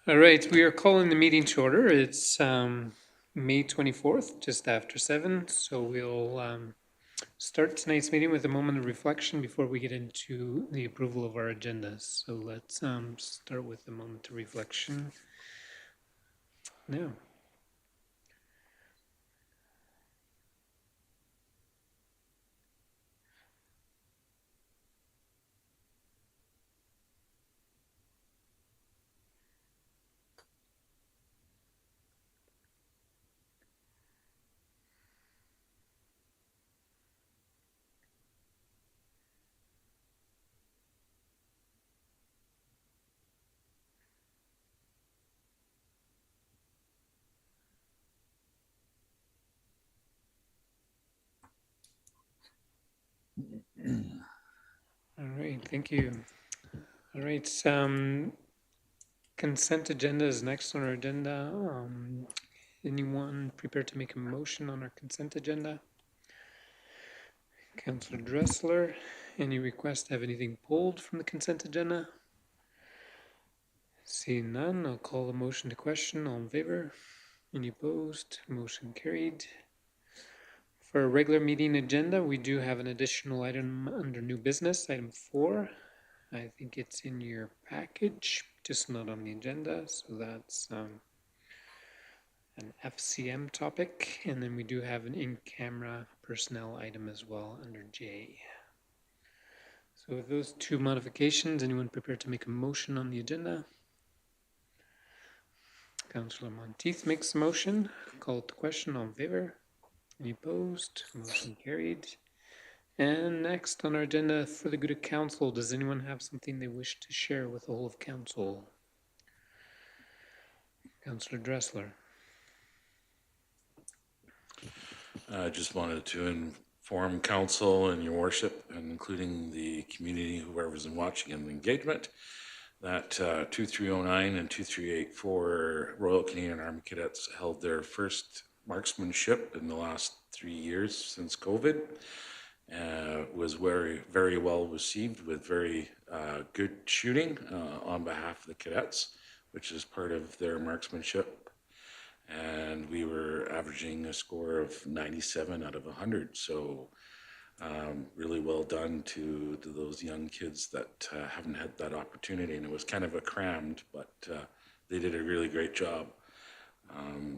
All right, we are calling the meeting to order. It's May 24th, just after 7. So we'll start tonight's meeting with a moment of reflection before we get into the approval of our agendas. So let's start with a moment of reflection now. All right, thank you. All right, consent agenda is next on our agenda. Anyone prepared to make a motion on our consent agenda? Councillor Dressler, any request to have anything pulled from the consent agenda? Seeing none, I'll call the motion to question. All in favor? Any opposed? Motion carried. For our regular meeting agenda, we do have an additional item under new business, item 4. I think it's in your package, just not on the agenda. So that's an FCM topic. And then we do have an in-camera personnel item as well under J. So with those two modifications, anyone prepared to make a motion on the agenda? Councillor Monteith makes the motion. Call it to question. All in favor? Any opposed? Motion carried. And next on our agenda, for the good of council, does anyone have something they wish to share with the whole of council? Councillor Dressler. I just wanted to inform council and your worship, and including the community, whoever's watching and engagement, that 2309 and 2384 Royal Canadian Army Cadets held their first marksmanship in the last 3 years since COVID. Was very well received with very good shooting on behalf of the cadets, which is part of their marksmanship. And we were averaging a score of 97 out of 100. So really well done to those young kids that haven't had that opportunity. And it was kind of a crammed, but they did a really great job.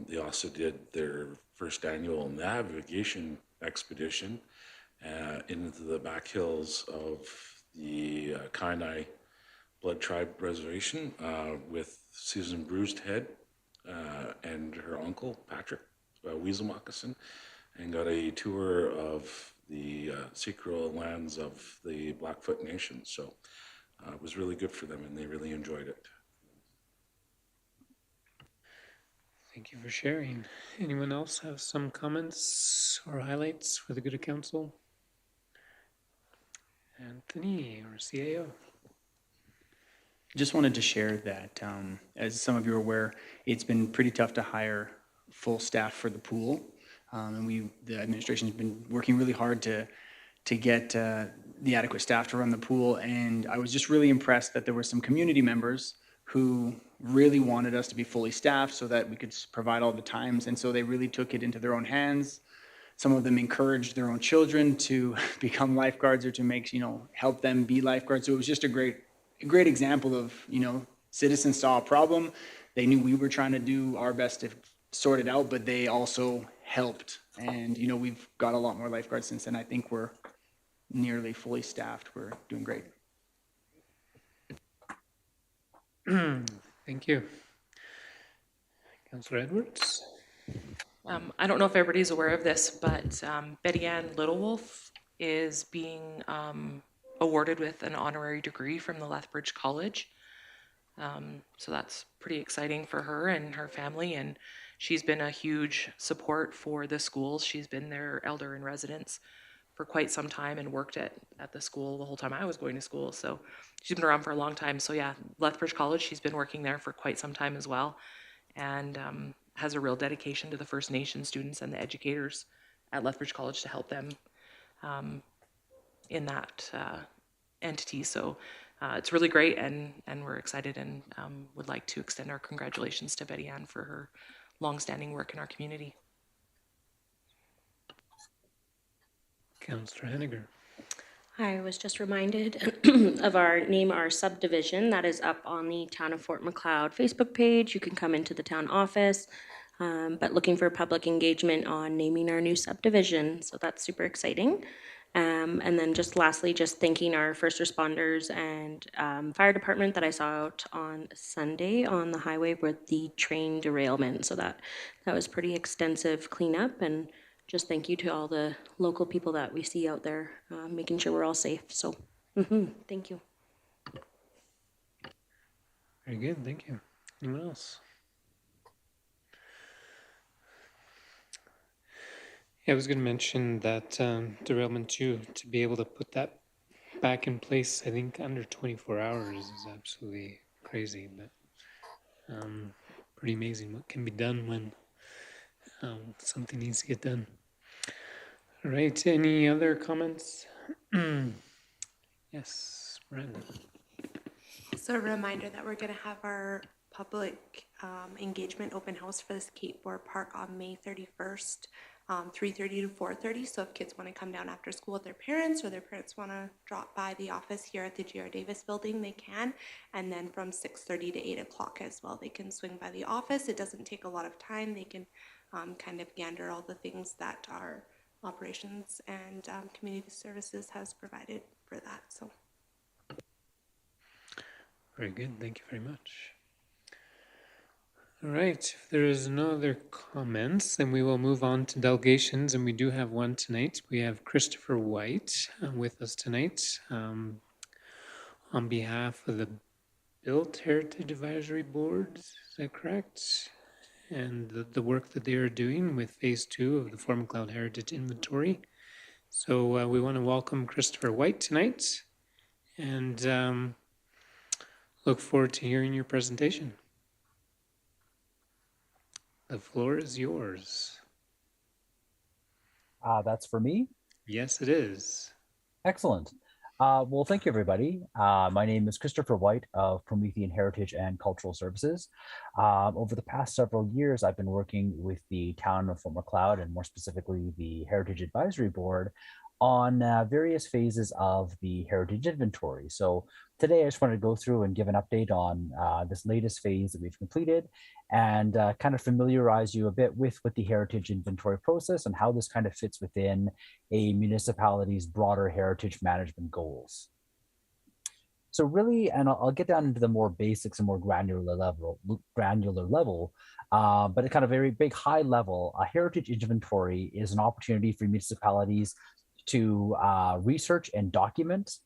They also did their first annual navigation expedition into the back hills of the Kainai Blood Tribe Reservation with Susan Bruised-Head and her uncle, Patrick Weasel Moccasin, and got a tour of the secret lands of the Blackfoot Nation. So it was really good for them, and they really enjoyed it. Thank you for sharing. Anyone else have some comments or highlights for the good of council? Anthony, our CAO. Just wanted to share that, as some of you are aware, it's been pretty tough to hire full staff for the pool. And the administration has been working really hard to get the adequate staff to run the pool. And I was just really impressed that there were some community members who really wanted us to be fully staffed so that we could provide all the times. And so they really took it into their own hands. Some of them encouraged their own children to become lifeguards or to help them be lifeguards. So it was just a great example of, citizens saw a problem. They knew we were trying to do our best to sort it out, but they also helped. And, we've got a lot more lifeguards since then. I think we're nearly fully staffed. We're doing great. Thank you. Councillor Edwards. I don't know if everybody's aware of this, but Betty Ann Littlewolf is being awarded with an honorary degree from the Lethbridge College. So that's pretty exciting for her and her family, and she's been a huge support for the schools. She's been their elder in residence for quite some time and worked at the school the whole time I was going to school. So she's been around for a long time. So yeah, Lethbridge College, she's been working there for quite some time as well, and has a real dedication to the First Nation students and the educators at Lethbridge College to help them in that entity. So it's really great, and we're excited, and would like to extend our congratulations to Betty Ann for her longstanding work in our community. Councillor Henniger. I was just reminded of our Name Our Subdivision that is up on the Town of Fort Macleod Facebook page. You can come into the town office, but looking for public engagement on naming our new subdivision. So that's super exciting. And then just lastly, just thanking our first responders and fire department that I saw out on Sunday on the highway with the train derailment. So that was pretty extensive cleanup, and just thank you to all the local people that we see out there, making sure we're all safe. So thank you. Very good, thank you. Anyone else? Yeah, I was going to mention that derailment too, to be able to put that back in place, I think under 24 hours is absolutely crazy, but pretty amazing what can be done when something needs to get done. All right, any other comments? Yes, Brandon. So a reminder that we're going to have our public engagement open house for the skateboard park on May 31st, 3:30 to 4:30. So if kids want to come down after school with their parents, or their parents want to drop by the office here at the G.R. Davis building, they can. And then from 6:30 to 8 o'clock as well, they can swing by the office. It doesn't take a lot of time. They can kind of gander all the things that our operations and community services has provided for that. So. Very good, thank you very much. All right, if there is no other comments, then we will move on to delegations, and we do have one tonight. We have Christopher White with us tonight on behalf of the Built Heritage Advisory Board, is that correct? And the work that they are doing with phase 2 of the Fort Macleod Heritage Inventory. So we want to welcome Christopher White tonight, and look forward to hearing your presentation. The floor is yours. That's for me? Yes, it is. Excellent. Well, thank you, everybody. My name is Christopher White of Promethean Heritage and Cultural Services. Over the past several years, I've been working with the town of Fort Macleod, and more specifically the Heritage Advisory Board, on various phases of the heritage inventory. So today I just wanted to go through and give an update on this latest phase that we've completed, and kind of familiarize you a bit with the heritage inventory process and how this kind of fits within a municipality's broader heritage management goals. So really, and I'll get down into the more basics and more granular level, but at kind of very big high level, a heritage inventory is an opportunity for municipalities to research and document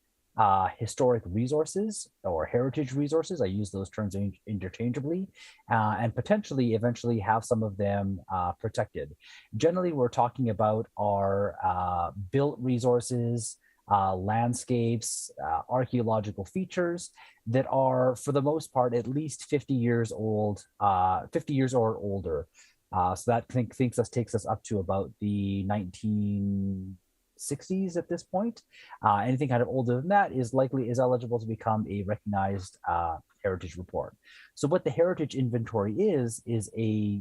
historic resources or heritage resources. I use those terms interchangeably, and potentially eventually have some of them protected. Generally, we're talking about our built resources, landscapes, archaeological features that are, for the most part, at least 50 years old, 50 years or older. So that takes us up to about the 1960s at this point. Anything kind of older than that is eligible to become a recognized heritage report. So what the heritage inventory is a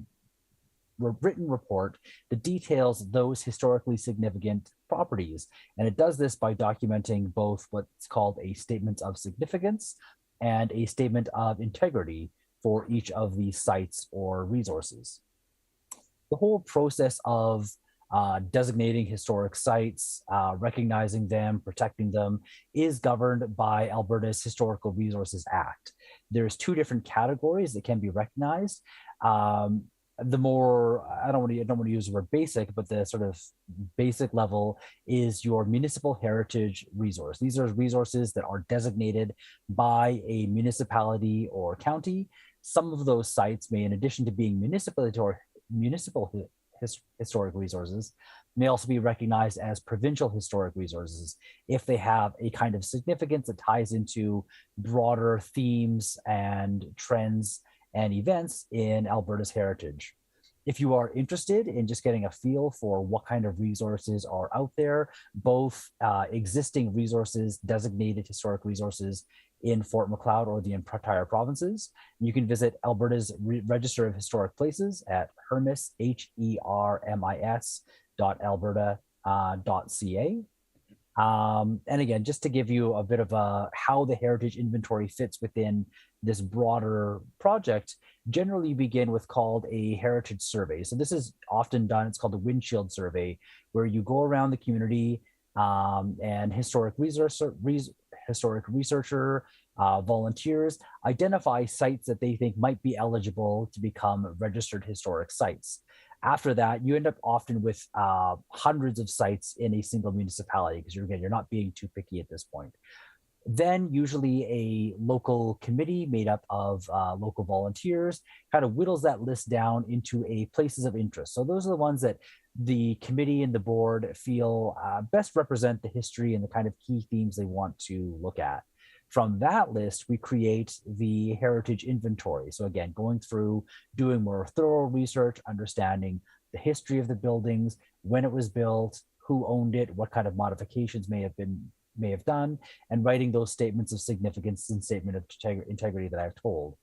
written report that details those historically significant properties. And it does this by documenting both what's called a statement of significance and a statement of integrity for each of these sites or resources. The whole process of designating historic sites, recognizing them, protecting them, is governed by Alberta's Historical Resources Act. There's two different categories that can be recognized. The more, I don't want to use the word basic, but the sort of basic level is your municipal heritage resource. These are resources that are designated by a municipality or county. Some of those sites may, in addition to being municipal historic resources, may also be recognized as provincial historic resources if they have a kind of significance that ties into broader themes and trends and events in Alberta's heritage. If you are interested in just getting a feel for what kind of resources are out there, both existing resources, designated historic resources in Fort Macleod or the entire provinces. You can visit Alberta's Register of Historic Places at hermis, hermis.alberta.ca. And again, just to give you a bit of how the heritage inventory fits within this broader project, generally you begin with called a heritage survey. So this is often done, it's called a windshield survey, where you go around the community and historic researcher, volunteers identify sites that they think might be eligible to become registered historic sites. After that, you end up often with hundreds of sites in a single municipality because you're not being too picky at this point. Then usually a local committee made up of local volunteers kind of whittles that list down into a places of interest. So those are the ones that the committee and the board feel best represent the history and the kind of key themes they want to look at. From that list, we create the heritage inventory. So again, going through, doing more thorough research, understanding the history of the buildings, when it was built, who owned it, what kind of modifications may have done, and writing those statements of significance and statement of integrity that I've told.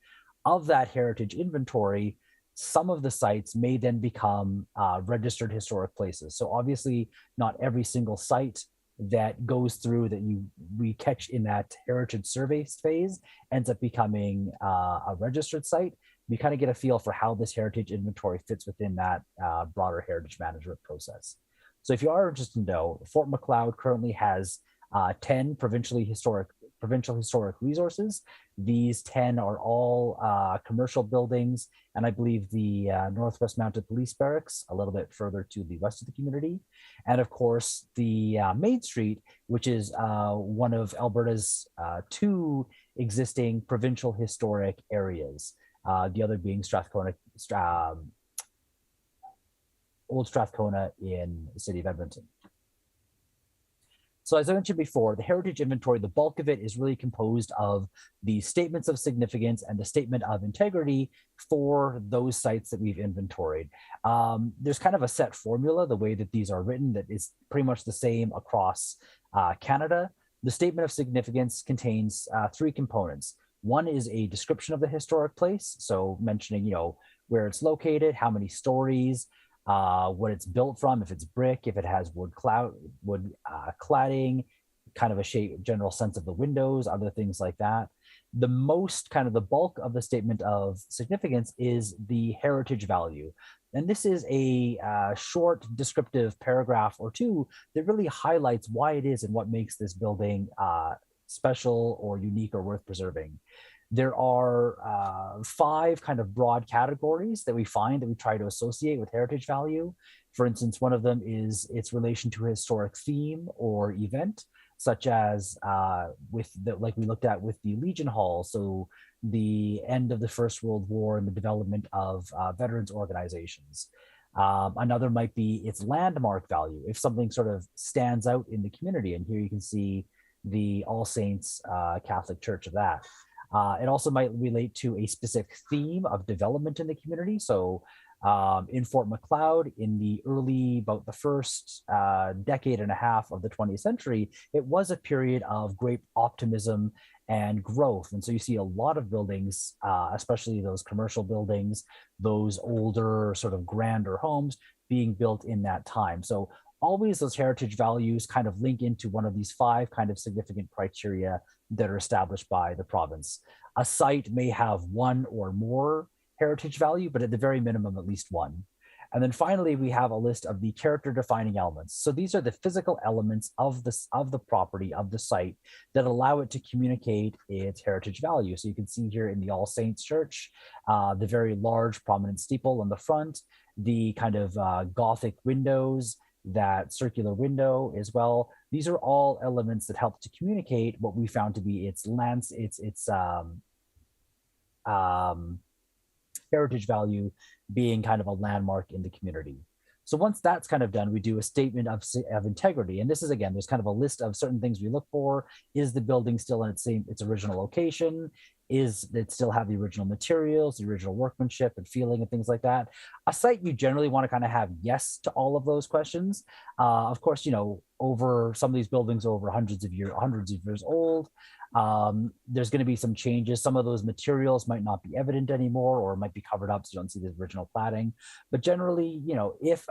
Of that heritage inventory, some of the sites may then become registered historic places. So obviously not every single site that goes through that we catch in that heritage survey phase ends up becoming a registered site. We kind of get a feel for how this heritage inventory fits within that broader heritage management process. So if you are interested to know, Fort Macleod currently has 10 provincial historic resources. These 10 are all commercial buildings, and I believe the Northwest Mounted Police Barracks a little bit further to the west of the community. And of course, the Main Street, which is one of Alberta's 2 existing provincial historic areas, the other being Old Strathcona in the city of Edmonton. So as I mentioned before, the heritage inventory, the bulk of it is really composed of the statements of significance and the statement of integrity for those sites that we've inventoried. There's kind of a set formula, the way that these are written, that is pretty much the same across Canada. The statement of significance contains 3 components. One is a description of the historic place, so mentioning, where it's located, how many stories, what it's built from, if it's brick, if it has wood cladding, kind of a general sense of the windows, other things like that. The bulk of the statement of significance is the heritage value. And this is a short descriptive paragraph or 2 that really highlights why it is and what makes this building special or unique or worth preserving. There are 5 kind of broad categories that we find that we try to associate with heritage value. For instance, one of them is its relation to a historic theme or event, such as like we looked at with the Legion Hall, so the end of the First World War and the development of veterans organizations. Another might be its landmark value, if something sort of stands out in the community. And here you can see the All Saints Catholic Church of that. It also might relate to a specific theme of development in the community. So in Fort Macleod, in about the first decade and a half of the 20th century, it was a period of great optimism and growth. And so you see a lot of buildings, especially those commercial buildings, those older sort of grander homes being built in that time. So always those heritage values kind of link into one of these 5 kind of significant criteria that are established by the province. A site may have 1 or more heritage value, but at the very minimum, at least 1. And then finally, we have a list of the character defining elements. So these are the physical elements of the property, of the site, that allow it to communicate its heritage value. So you can see here in the All Saints Church, the very large prominent steeple on the front, the kind of Gothic windows, that circular window as well. These are all elements that help to communicate what we found to be its heritage value, being kind of a landmark in the community. So once that's kind of done, we do a statement of integrity. And this is, again, there's kind of a list of certain things we look for. Is the building still in its original location? Is it still have the original materials, the original workmanship and feeling and things like that? A site, you generally want to kind of have yes to all of those questions. Of course, over some of these buildings over hundreds of years old, There's going to be some changes. Some of those materials might not be evident anymore, or might be covered up so you don't see the original plating. But generally, if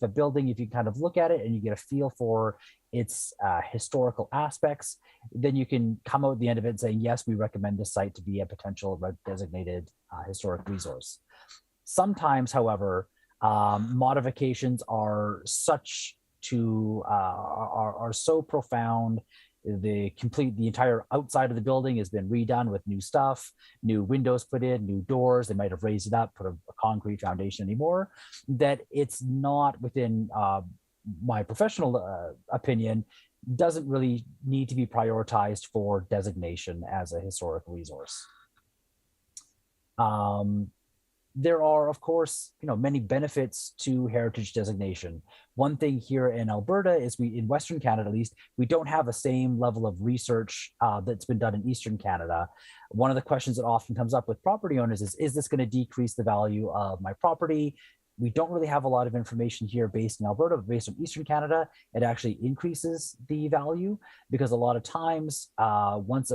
a building, if you kind of look at it and you get a feel for its historical aspects, then you can come out at the end of it saying, yes, we recommend this site to be a potential designated historic resource. Sometimes, however, modifications are so profound. The entire outside of the building has been redone with new stuff, new windows put in, new doors. They might have raised it up, put a concrete foundation anymore, that it's not within my professional opinion, doesn't really need to be prioritized for designation as a historic resource. There are, of course, many benefits to heritage designation. One thing here in Alberta is in Western Canada, at least, we don't have the same level of research that's been done in Eastern Canada. One of the questions that often comes up with property owners is this going to decrease the value of my property? We don't really have a lot of information here based in Alberta, but based on Eastern Canada, it actually increases the value, because a lot of times once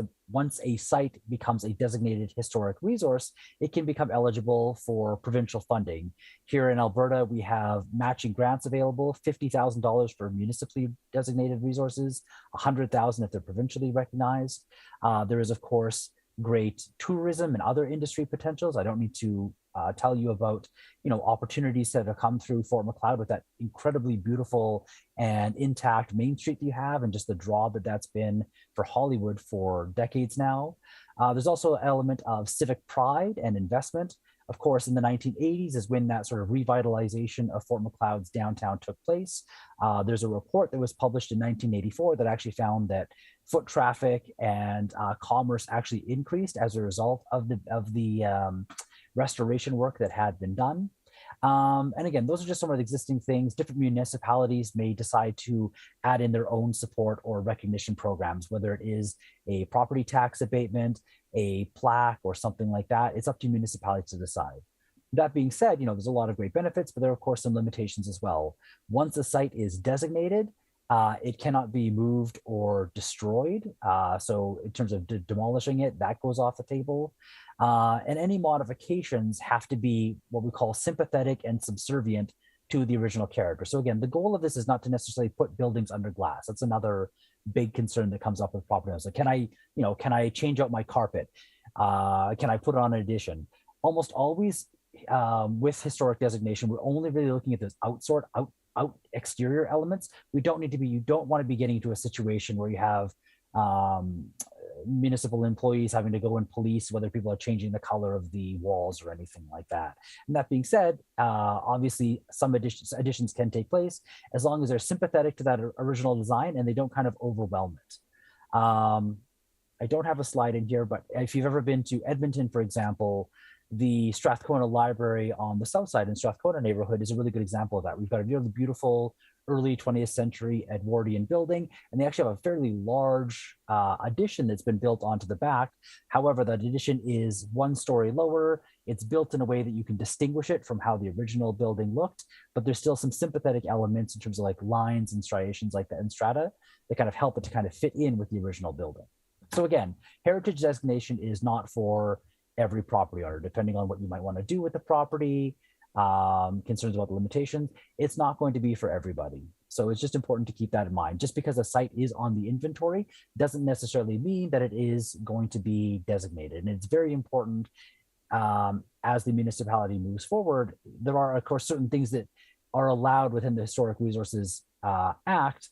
a site becomes a designated historic resource, it can become eligible for provincial funding. Here in Alberta, we have matching grants available, $50,000 for municipally designated resources, $100,000 if they're provincially recognized. There is, of course, great tourism and other industry potentials. I don't need to tell you about opportunities that have come through Fort Macleod with that incredibly beautiful and intact Main Street that you have, and just the draw that's been for Hollywood for decades now. There's also an element of civic pride and investment. Of course, in the 1980s is when that sort of revitalization of Fort Macleod's downtown took place. There's a report that was published in 1984 that actually found that foot traffic and commerce actually increased as a result of the restoration work that had been done. And again, those are just some of the existing things. Different municipalities may decide to add in their own support or recognition programs, whether it is a property tax abatement, a plaque, or something like that. It's up to municipalities to decide. That being said, there's a lot of great benefits, but there are, of course, some limitations as well. Once a site is designated, it cannot be moved or destroyed. So in terms of demolishing it, that goes off the table. And any modifications have to be what we call sympathetic and subservient to the original character. So again, the goal of this is not to necessarily put buildings under glass. That's another big concern that comes up with property owners. Like, can I change out my carpet? Can I put it on an addition? Almost always with historic designation, we're only really looking at those out exterior elements. You don't want to be getting into a situation where you have municipal employees having to go and police whether people are changing the color of the walls or anything like that. And that being said, obviously some additions can take place as long as they're sympathetic to that original design and they don't kind of overwhelm it. I don't have a slide in here, but if you've ever been to Edmonton, for example, the Strathcona Library on the south side in Strathcona neighborhood is a really good example of that. We've got a really beautiful early 20th century Edwardian building, and they actually have a fairly large addition that's been built onto the back. However, that addition is one story lower. It's built in a way that you can distinguish it from how the original building looked, but there's still some sympathetic elements in terms of like lines and striations like that and strata that kind of help it to kind of fit in with the original building. So again, heritage designation is not for every property owner, depending on what you might want to do with the property, concerns about the limitations. It's not going to be for everybody. So it's just important to keep that in mind. Just because a site is on the inventory doesn't necessarily mean that it is going to be designated. And it's very important as the municipality moves forward. There are, of course, certain things that are allowed within the Historic Resources Act,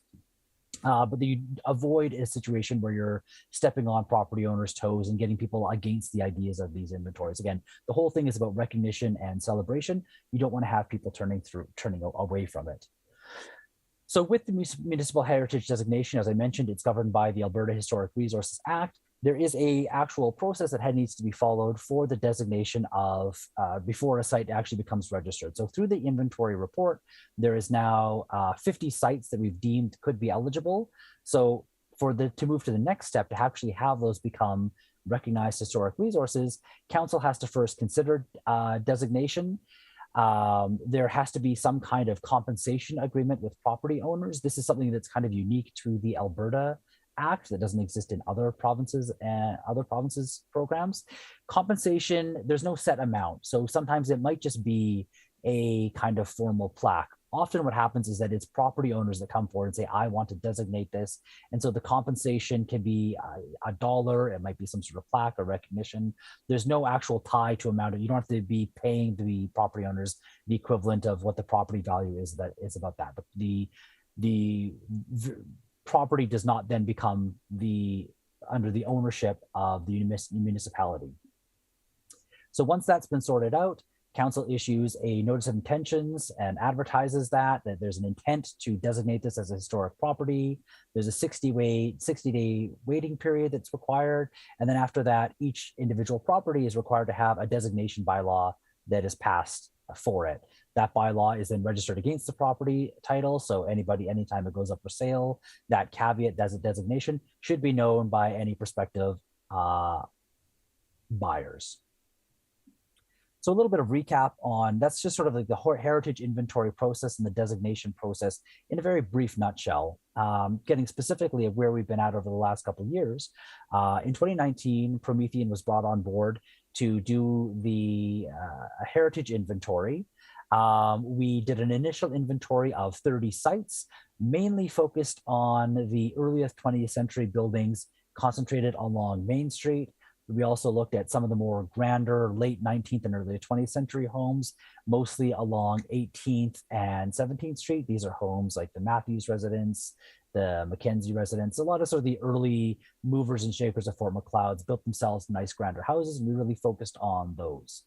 but you avoid a situation where you're stepping on property owners' toes and getting people against the ideas of these inventories. Again, the whole thing is about recognition and celebration. You don't want to have people turning away from it. So with the municipal heritage designation, as I mentioned, it's governed by the Alberta Historic Resources Act. There is a actual process that needs to be followed for the designation of before a site actually becomes registered. So through the inventory report, there is now 50 sites that we've deemed could be eligible. So to move to the next step, to actually have those become recognized historic resources, council has to first consider designation. There has to be some kind of compensation agreement with property owners. This is something that's kind of unique to the Alberta Act that doesn't exist in other provinces and other provinces programs. Compensation, there's no set amount. So sometimes it might just be a kind of formal plaque. Often what happens is that it's property owners that come forward and say, I want to designate this. And so the compensation can be a dollar. It might be some sort of plaque or recognition. There's no actual tie to amount. You don't have to be paying the property owners the equivalent of what the property value is that is about that. But the property does not then become under the ownership of the municipality. So once that's been sorted out, council issues a notice of intentions and advertises that there's an intent to designate this as a historic property. There's a 60-day waiting period that's required. And then after that, each individual property is required to have a designation bylaw that is passed for it. That bylaw is then registered against the property title. So anybody, anytime it goes up for sale, that caveat designation should be known by any prospective buyers. So a little bit of recap on, that's just sort of like the heritage inventory process and the designation process in a very brief nutshell. Getting specifically of where we've been at over the last couple of years. In 2019, Promethean was brought on board to do the heritage inventory. We did an initial inventory of 30 sites, mainly focused on the earliest 20th century buildings concentrated along Main Street. We also looked at some of the more grander late 19th and early 20th century homes, mostly along 18th and 17th Street. These are homes like the Matthews residence, the Mackenzie residence. A lot of sort of the early movers and shakers of Fort Macleod built themselves nice grander houses, and we really focused on those.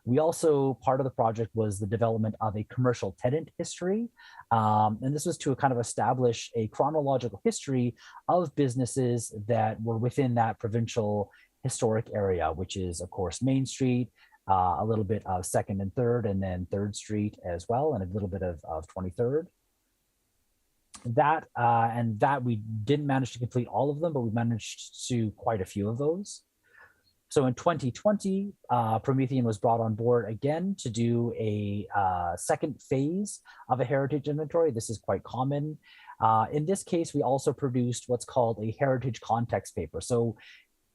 We also, part of the project was the development of a commercial tenant history. And this was to kind of establish a chronological history of businesses that were within that provincial historic area, which is, of course, Main Street, a little bit of 2nd and 3rd, and then 3rd Street as well, and a little bit of 23rd. That we didn't manage to complete all of them, but we managed to quite a few of those. So in 2020, Promethean was brought on board again to do a second phase of a heritage inventory. This is quite common. In this case, we also produced what's called a heritage context paper. So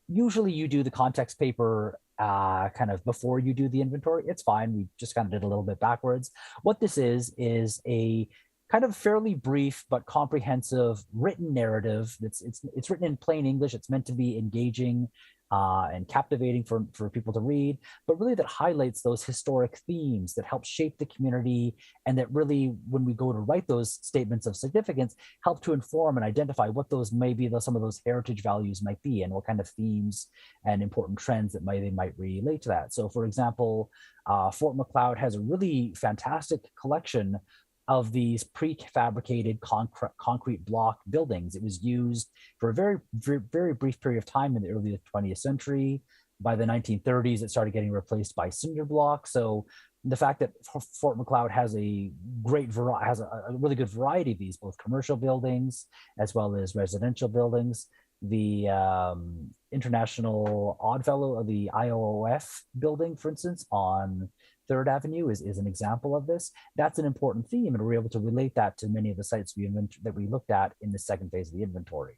usually you do the context paper kind of before you do the inventory. It's fine. We just kind of did a little bit backwards. What this is a kind of fairly brief but comprehensive written narrative. It's written in plain English. It's meant to be engaging and captivating for people to read, but really that highlights those historic themes that help shape the community, and that really, when we go to write those statements of significance, help to inform and identify what those may be, some of those heritage values might be, and what kind of themes and important trends that they might relate to that. So for example, Fort Macleod has a really fantastic collection of these prefabricated concrete block buildings. It was used for a very, very, very brief period of time in the early 20th century. By the 1930s, it started getting replaced by cinder block. So the fact that Fort Macleod has a really good variety of these, both commercial buildings as well as residential buildings. The International Oddfellow of the IOOF building, for instance, on 3rd Avenue is an example of this. That's an important theme, and we're able to relate that to many of the sites that we looked at in the second phase of the inventory.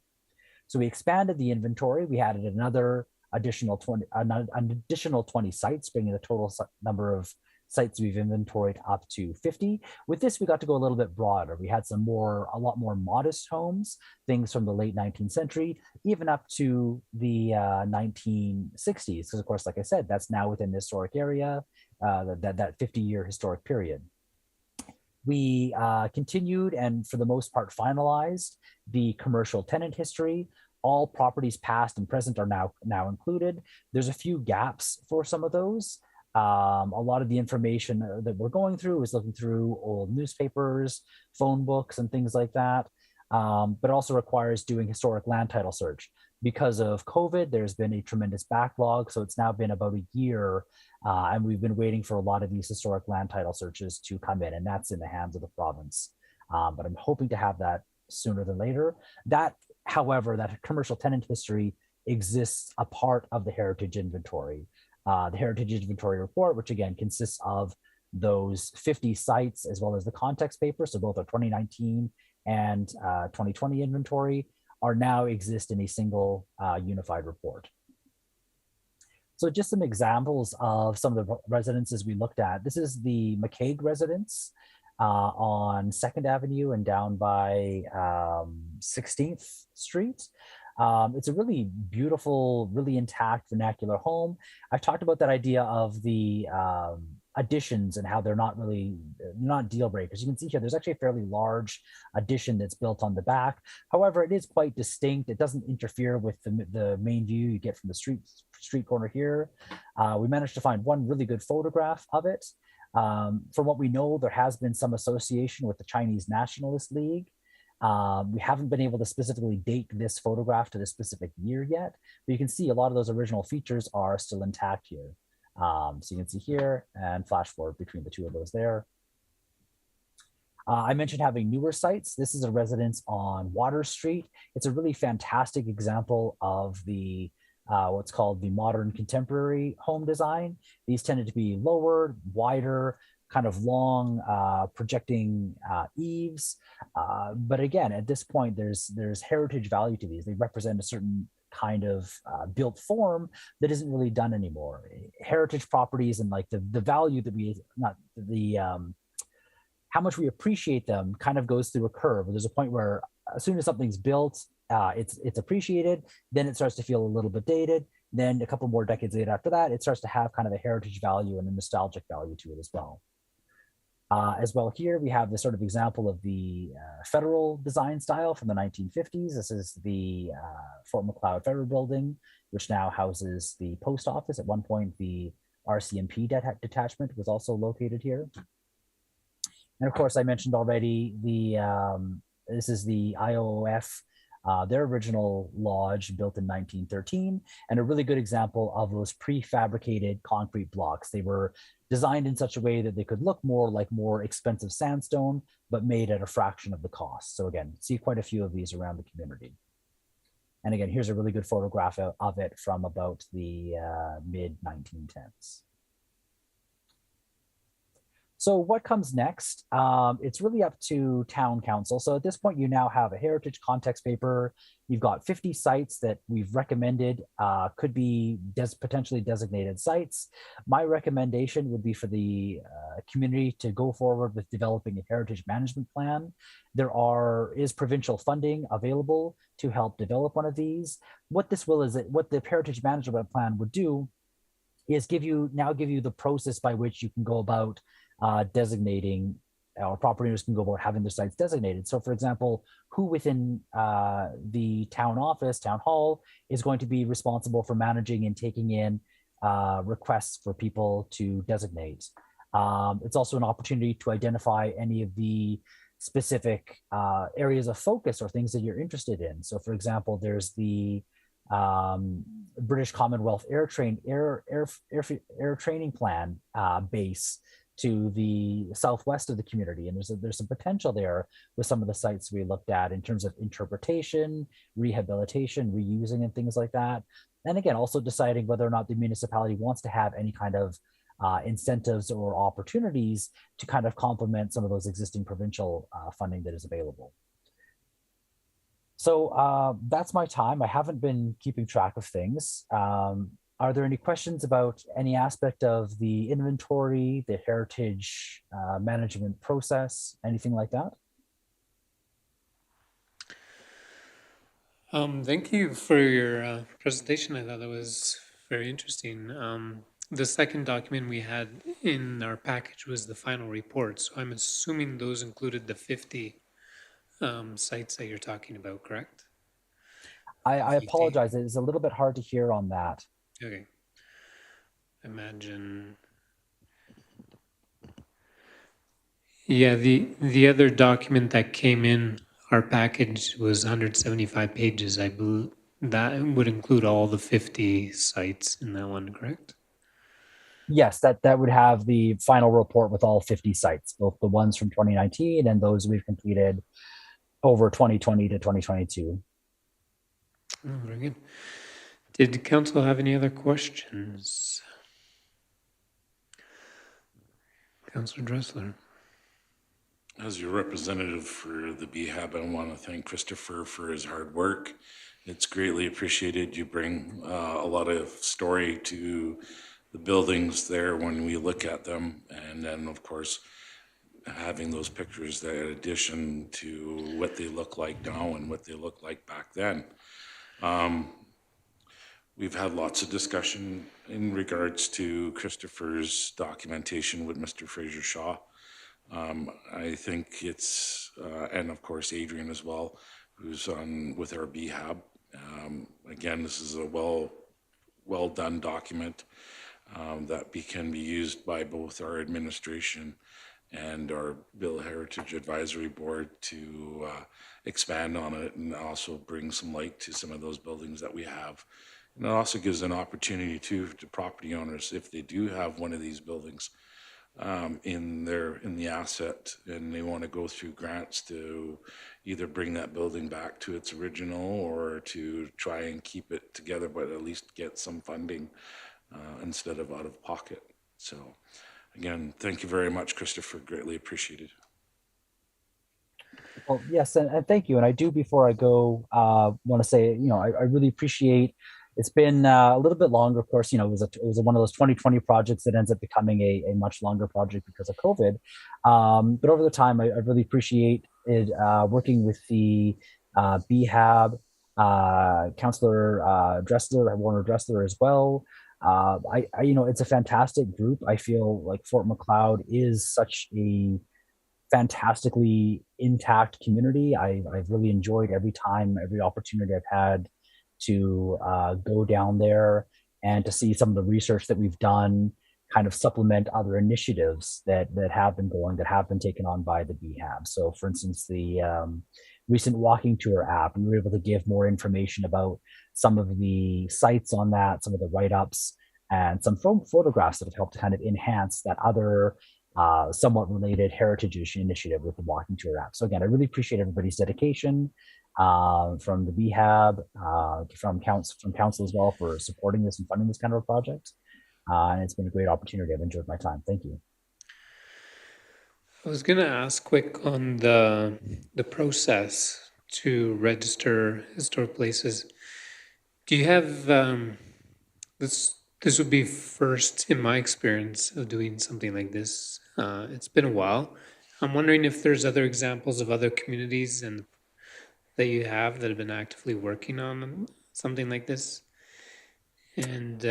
So we expanded the inventory. We added an additional 20 sites, bringing the total number of sites we've inventoried up to 50. With this, we got to go a little bit broader. We had a lot more modest homes, things from the late 19th century, even up to the 1960s. Because of course, like I said, that's now within the historic area, that 50-year historic period. We continued and for the most part finalized the commercial tenant history. All properties past and present are now included. There's a few gaps for some of those. A lot of the information that we're going through is looking through old newspapers, phone books, and things like that. But also requires doing historic land title search. Because of COVID, there's been a tremendous backlog. So it's now been about a year, and we've been waiting for a lot of these historic land title searches to come in, and that's in the hands of the province. But I'm hoping to have that sooner than later. However, that commercial tenant history exists a part of the heritage inventory. The Heritage Inventory Report, which again consists of those 50 sites as well as the context paper, so both our 2019 and 2020 inventory, are now exist in a single unified report. So just some examples of some of the residences we looked at. This is the Macleod residence on 2nd Avenue and down by 16th Street. It's a really beautiful, really intact vernacular home. I've talked about that idea of the additions and how they're not deal breakers. You can see here, there's actually a fairly large addition that's built on the back. However, it is quite distinct. It doesn't interfere with the main view you get from the street corner here. We managed to find one really good photograph of it. From what we know, there has been some association with the Chinese Nationalist League. We haven't been able to specifically date this photograph to this specific year yet, but you can see a lot of those original features are still intact here. So you can see here and flash forward between the two of those there. I mentioned having newer sites. This is a residence on Water Street. It's a really fantastic example of the what's called the modern contemporary home design. These tended to be lower, wider, kind of long projecting eaves. But again, at this point, there's heritage value to these. They represent a certain kind of built form that isn't really done anymore. Heritage properties and like the value that how much we appreciate them kind of goes through a curve. There's a point where as soon as something's built, it's appreciated, then it starts to feel a little bit dated. Then a couple more decades later after that, it starts to have kind of a heritage value and a nostalgic value to it as well. As well here, we have this sort of example of the federal design style from the 1950s. This is the Fort Macleod Federal Building, which now houses the post office. At one point, the RCMP detachment was also located here. And of course, I mentioned already this is the IOOF, their original lodge built in 1913, and a really good example of those prefabricated concrete blocks. They were designed in such a way that they could look more like more expensive sandstone, but made at a fraction of the cost. So again, see quite a few of these around the community. And again, here's a really good photograph of it from about the mid-1910s. So what comes next? It's really up to town council. So at this point, you now have a heritage context paper. You've got 50 sites that we've recommended could be potentially designated sites. My recommendation would be for the community to go forward with developing a heritage management plan. There is provincial funding available to help develop one of these. What this will is that what the heritage management plan would do is give you the process by which you can go about designating, or property owners can go about having their sites designated. So for example, who within the town office, town hall, is going to be responsible for managing and taking in requests for people to designate. It's also an opportunity to identify any of the specific areas of focus or things that you're interested in. So for example, there's the British Commonwealth Air Training Plan base to the southwest of the community, and there's some potential there with some of the sites we looked at in terms of interpretation, rehabilitation, reusing, and things like that. And again, also deciding whether or not the municipality wants to have any kind of incentives or opportunities to kind of complement some of those existing provincial funding that is available. So that's my time. I haven't been keeping track of things. Are there any questions about any aspect of the inventory, the heritage management process, anything like that? Thank you for your presentation. I thought that was very interesting. The second document we had in our package was the final report. So I'm assuming those included the 50 sites that you're talking about, correct? I apologize. It's a little bit hard to hear on that. Okay. Imagine. Yeah, the other document that came in our package was 175 pages. I believe that would include all the 50 sites in that one, correct? Yes, that would have the final report with all 50 sites, both the ones from 2019 and those we've completed over 2020 to 2022. Oh, very good. Did council have any other questions? Councillor Dressler. As your representative for the BHAB, I want to thank Christopher for his hard work. It's greatly appreciated. You bring a lot of story to the buildings there when we look at them. And then, of course, having those pictures that in addition to what they look like now and what they look like back then. We've had lots of discussion in regards to Christopher's documentation with Mr. Fraser Shaw. I think it's, and of course Adrian as well, who's on with our BHAB. Again, this is a well done document that can be used by both our administration and our Bill Heritage Advisory Board to expand on it and also bring some light to some of those buildings that we have. And it also gives an opportunity to property owners, if they do have one of these buildings in the asset and they want to go through grants to either bring that building back to its original or to try and keep it together, but at least get some funding instead of out of pocket. So again, thank you very much, Christopher. Greatly appreciated. Well, yes, and thank you. And I do, before I go, want to say, I really appreciate. It's been a little bit longer, of course. It was one of those 2020 projects that ends up becoming a much longer project because of COVID. But over the time, I really appreciate it working with the BHAB, Councillor Dressler, Warner Dressler as well. It's a fantastic group. I feel like Fort Macleod is such a fantastically intact community. I've really enjoyed every opportunity I've had to go down there and to see some of the research that we've done kind of supplement other initiatives that have been taken on by the BHAB. So for instance, the recent walking tour app, we were able to give more information about some of the sites on that, some of the write-ups, and some photographs that have helped to kind of enhance that other somewhat related heritage initiative with the walking tour app. So again, I really appreciate everybody's dedication from the BHAB, from council as well for supporting this and funding this kind of a project. And it's been a great opportunity. I've enjoyed my time. Thank you. I was going to ask quick on the process to register historic places. Do you have this would be first in my experience of doing something like this. It's been a while. I'm wondering if there's other examples of other communities and that you have that have been actively working on something like this. And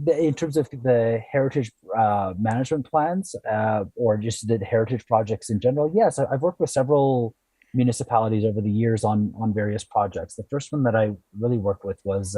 in terms of the heritage management plans or just the heritage projects in general, yes, I've worked with several municipalities over the years on various projects. The first one that I really worked with was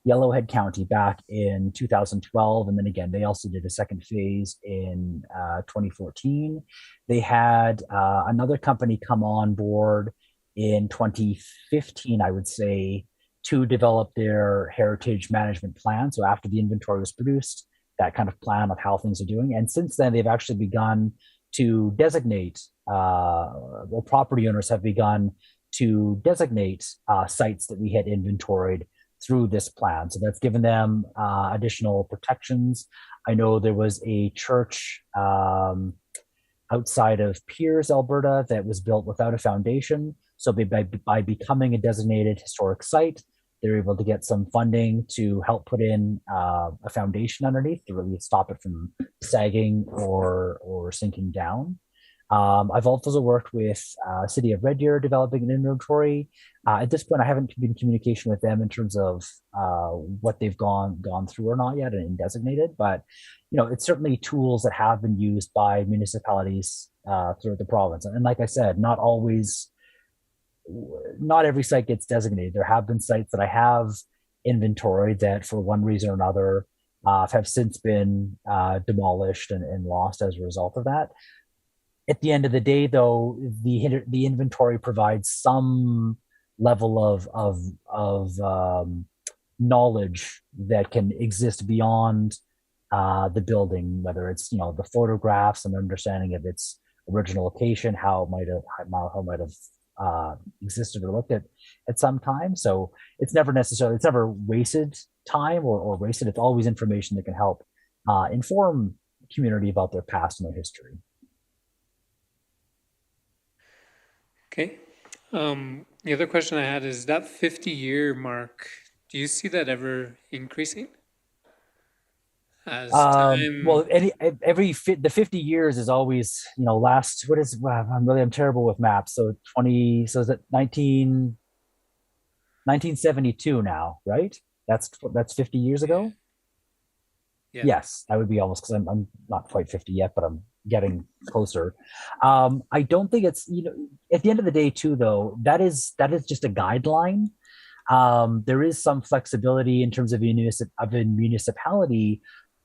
Yellowhead County back in 2012. And then again, they also did a second phase in 2014. They had another company come on board in 2015, I would say, to develop their heritage management plan. So after the inventory was produced, that kind of plan of how things are doing. And since then, they've actually begun to designate, property owners have begun to designate sites that we had inventoried through this plan. So that's given them additional protections. I know there was a church outside of Piers, Alberta, that was built without a foundation. So by becoming a designated historic site, they're able to get some funding to help put in a foundation underneath to really stop it from sagging or sinking down. I've also worked with City of Red Deer developing an inventory. At this point, I haven't been in communication with them in terms of what they've gone through or not yet and designated, but it's certainly tools that have been used by municipalities throughout the province. And like I said, not every site gets designated. There have been sites that I have inventoried that for one reason or another have since been demolished and lost as a result of that. At the end of the day, though, the inventory provides some level of knowledge that can exist beyond the building, whether it's the photographs and understanding of its original location, how it might have existed or looked at some time. So it's never wasted time or wasted. It's always information that can help inform community about their past and their history. Okay. The other question I had is that 50-year mark, do you see that ever increasing as time? Well, the 50 years is always, last, what is, wow, I'm terrible with maps. So 20, so is it 1972 now, right? That's 50 years ago. Yeah. Yes, that would be almost, because I'm not quite 50 yet, but I'm getting closer. I don't think it's, at the end of the day too, though, that is just a guideline. There is some flexibility in terms of a municipality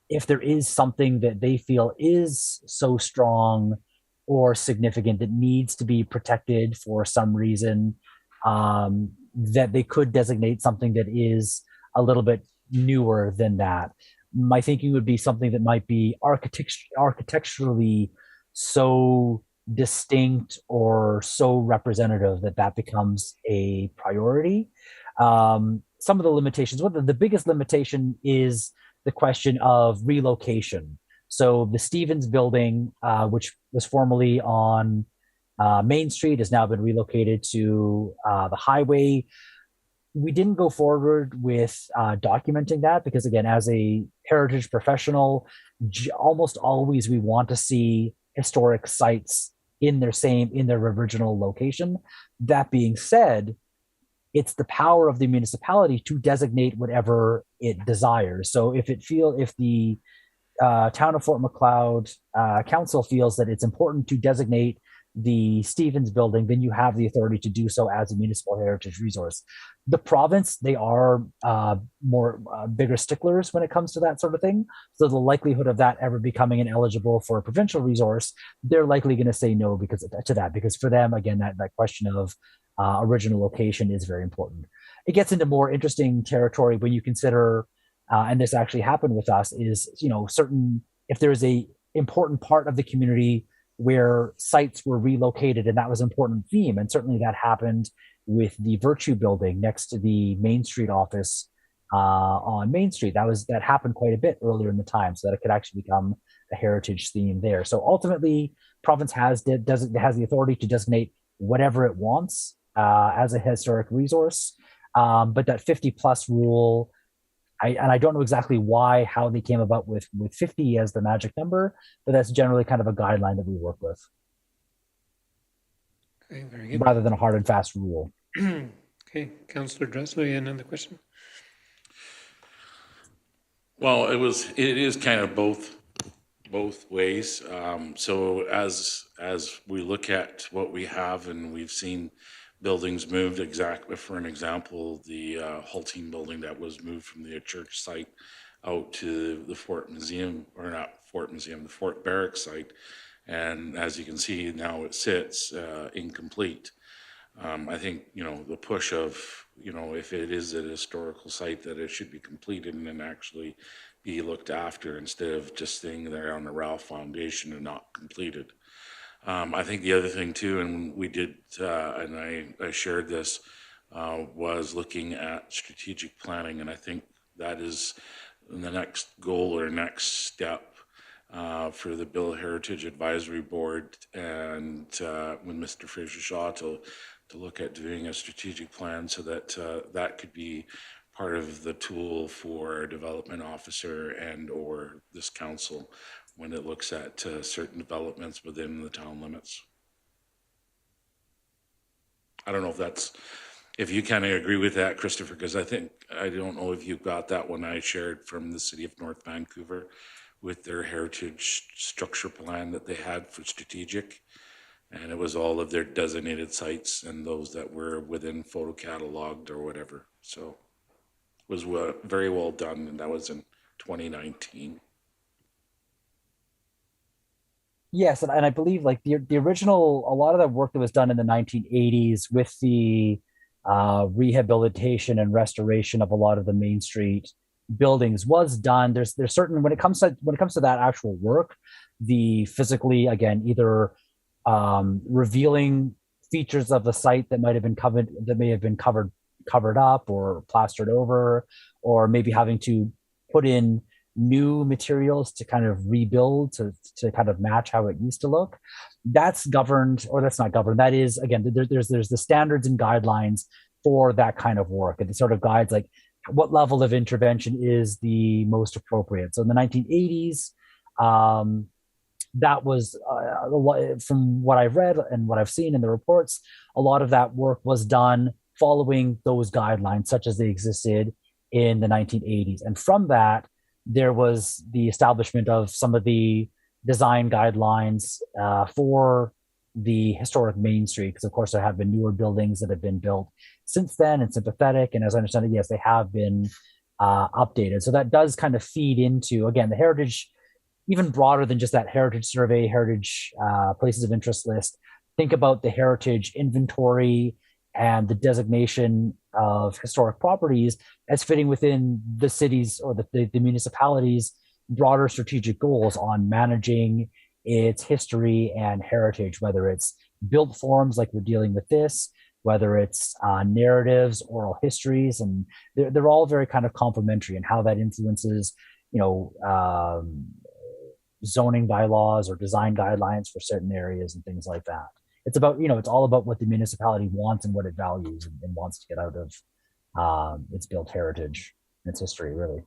if there is something that they feel is so strong or significant that needs to be protected for some reason, that they could designate something that is a little bit newer than that. My thinking would be something that might be architecturally so distinct or so representative that that becomes a priority. Some of the limitations, the biggest limitation is the question of relocation. So the Stevens building, which was formerly on Main Street, has now been relocated to the highway. We didn't go forward with documenting that because, again, as a heritage professional, almost always we want to see historic sites in their original location. That being said, it's the power of the municipality to designate whatever it desires. So if the town of Fort Macleod council feels that it's important to designate the Stevens building, then you have the authority to do so as a municipal heritage resource. The province, they are more bigger sticklers when it comes to that sort of thing. So the likelihood of that ever becoming ineligible for a provincial resource, they're likely going to say no because for them, again, that question of original location is very important. It gets into more interesting territory when you consider, and this actually happened with us, is if there's a important part of the community where sites were relocated, and that was an important theme, and certainly that happened with the Virtue building next to the Main Street office on Main Street. That happened quite a bit earlier in the time, so that it could actually become a heritage theme there. So ultimately, province has the authority to designate whatever it wants as a historic resource, but that 50 plus rule, I don't know exactly how they came about with 50 as the magic number, but that's generally kind of a guideline that we work with. Okay, very good. Rather than a hard and fast rule. Okay, Councillor Dressler, you had another question? Well, it is kind of both ways. So as we look at what we have, and we've seen buildings moved, exactly, for an example, the Hulteen building that was moved from the church site out to the Fort Museum, or not Fort Museum, the Fort Barracks site. And as you can see, now it sits incomplete. I think, the push of, if it is a historical site, that it should be completed and then actually be looked after instead of just staying there on the Ralph Foundation and not completed. I think the other thing too, and we did, and I shared this, was looking at strategic planning, and I think that is the next goal or next step for the Bill Heritage Advisory Board and with Mr. Fraser-Shaw to look at doing a strategic plan so that that could be part of the tool for a development officer and or this council when it looks at certain developments within the town limits. I don't know if you kind of agree with that, Christopher, because I don't know if you got that one I shared from the city of North Vancouver with their heritage structure plan that they had for strategic. And it was all of their designated sites and those that were within photo cataloged or whatever. So it was very well done, and that was in 2019. Yes, and I believe like the original, a lot of that work that was done in the 1980s with the rehabilitation and restoration of a lot of the Main Street buildings was done. There's certain, when it comes to that actual work, the physically, again, either revealing features of the site that may have been covered up or plastered over, or maybe having to put in new materials to kind of rebuild to kind of match how it used to look. That's governed, or that's not governed. That is, again, there's the standards and guidelines for that kind of work. And it sort of guides like what level of intervention is the most appropriate. So in the 1980s, that was from what I've read and what I've seen in the reports, a lot of that work was done following those guidelines, such as they existed in the 1980s. And from that, there was the establishment of some of the design guidelines for the historic Main Street, because of course there have been newer buildings that have been built since then and sympathetic. And as I understand it, yes, they have been updated. So that does kind of feed into, again, the heritage, even broader than just that heritage survey, heritage places of interest list. Think about the heritage inventory and the designation of historic properties as fitting within the city's or the municipality's broader strategic goals on managing its history and heritage, whether it's built forms like we're dealing with this, whether it's narratives, oral histories, and they're all very kind of complementary in how that influences, zoning bylaws or design guidelines for certain areas and things like that. It's about, it's all about what the municipality wants and what it values and wants to get out of its built heritage and its history, really.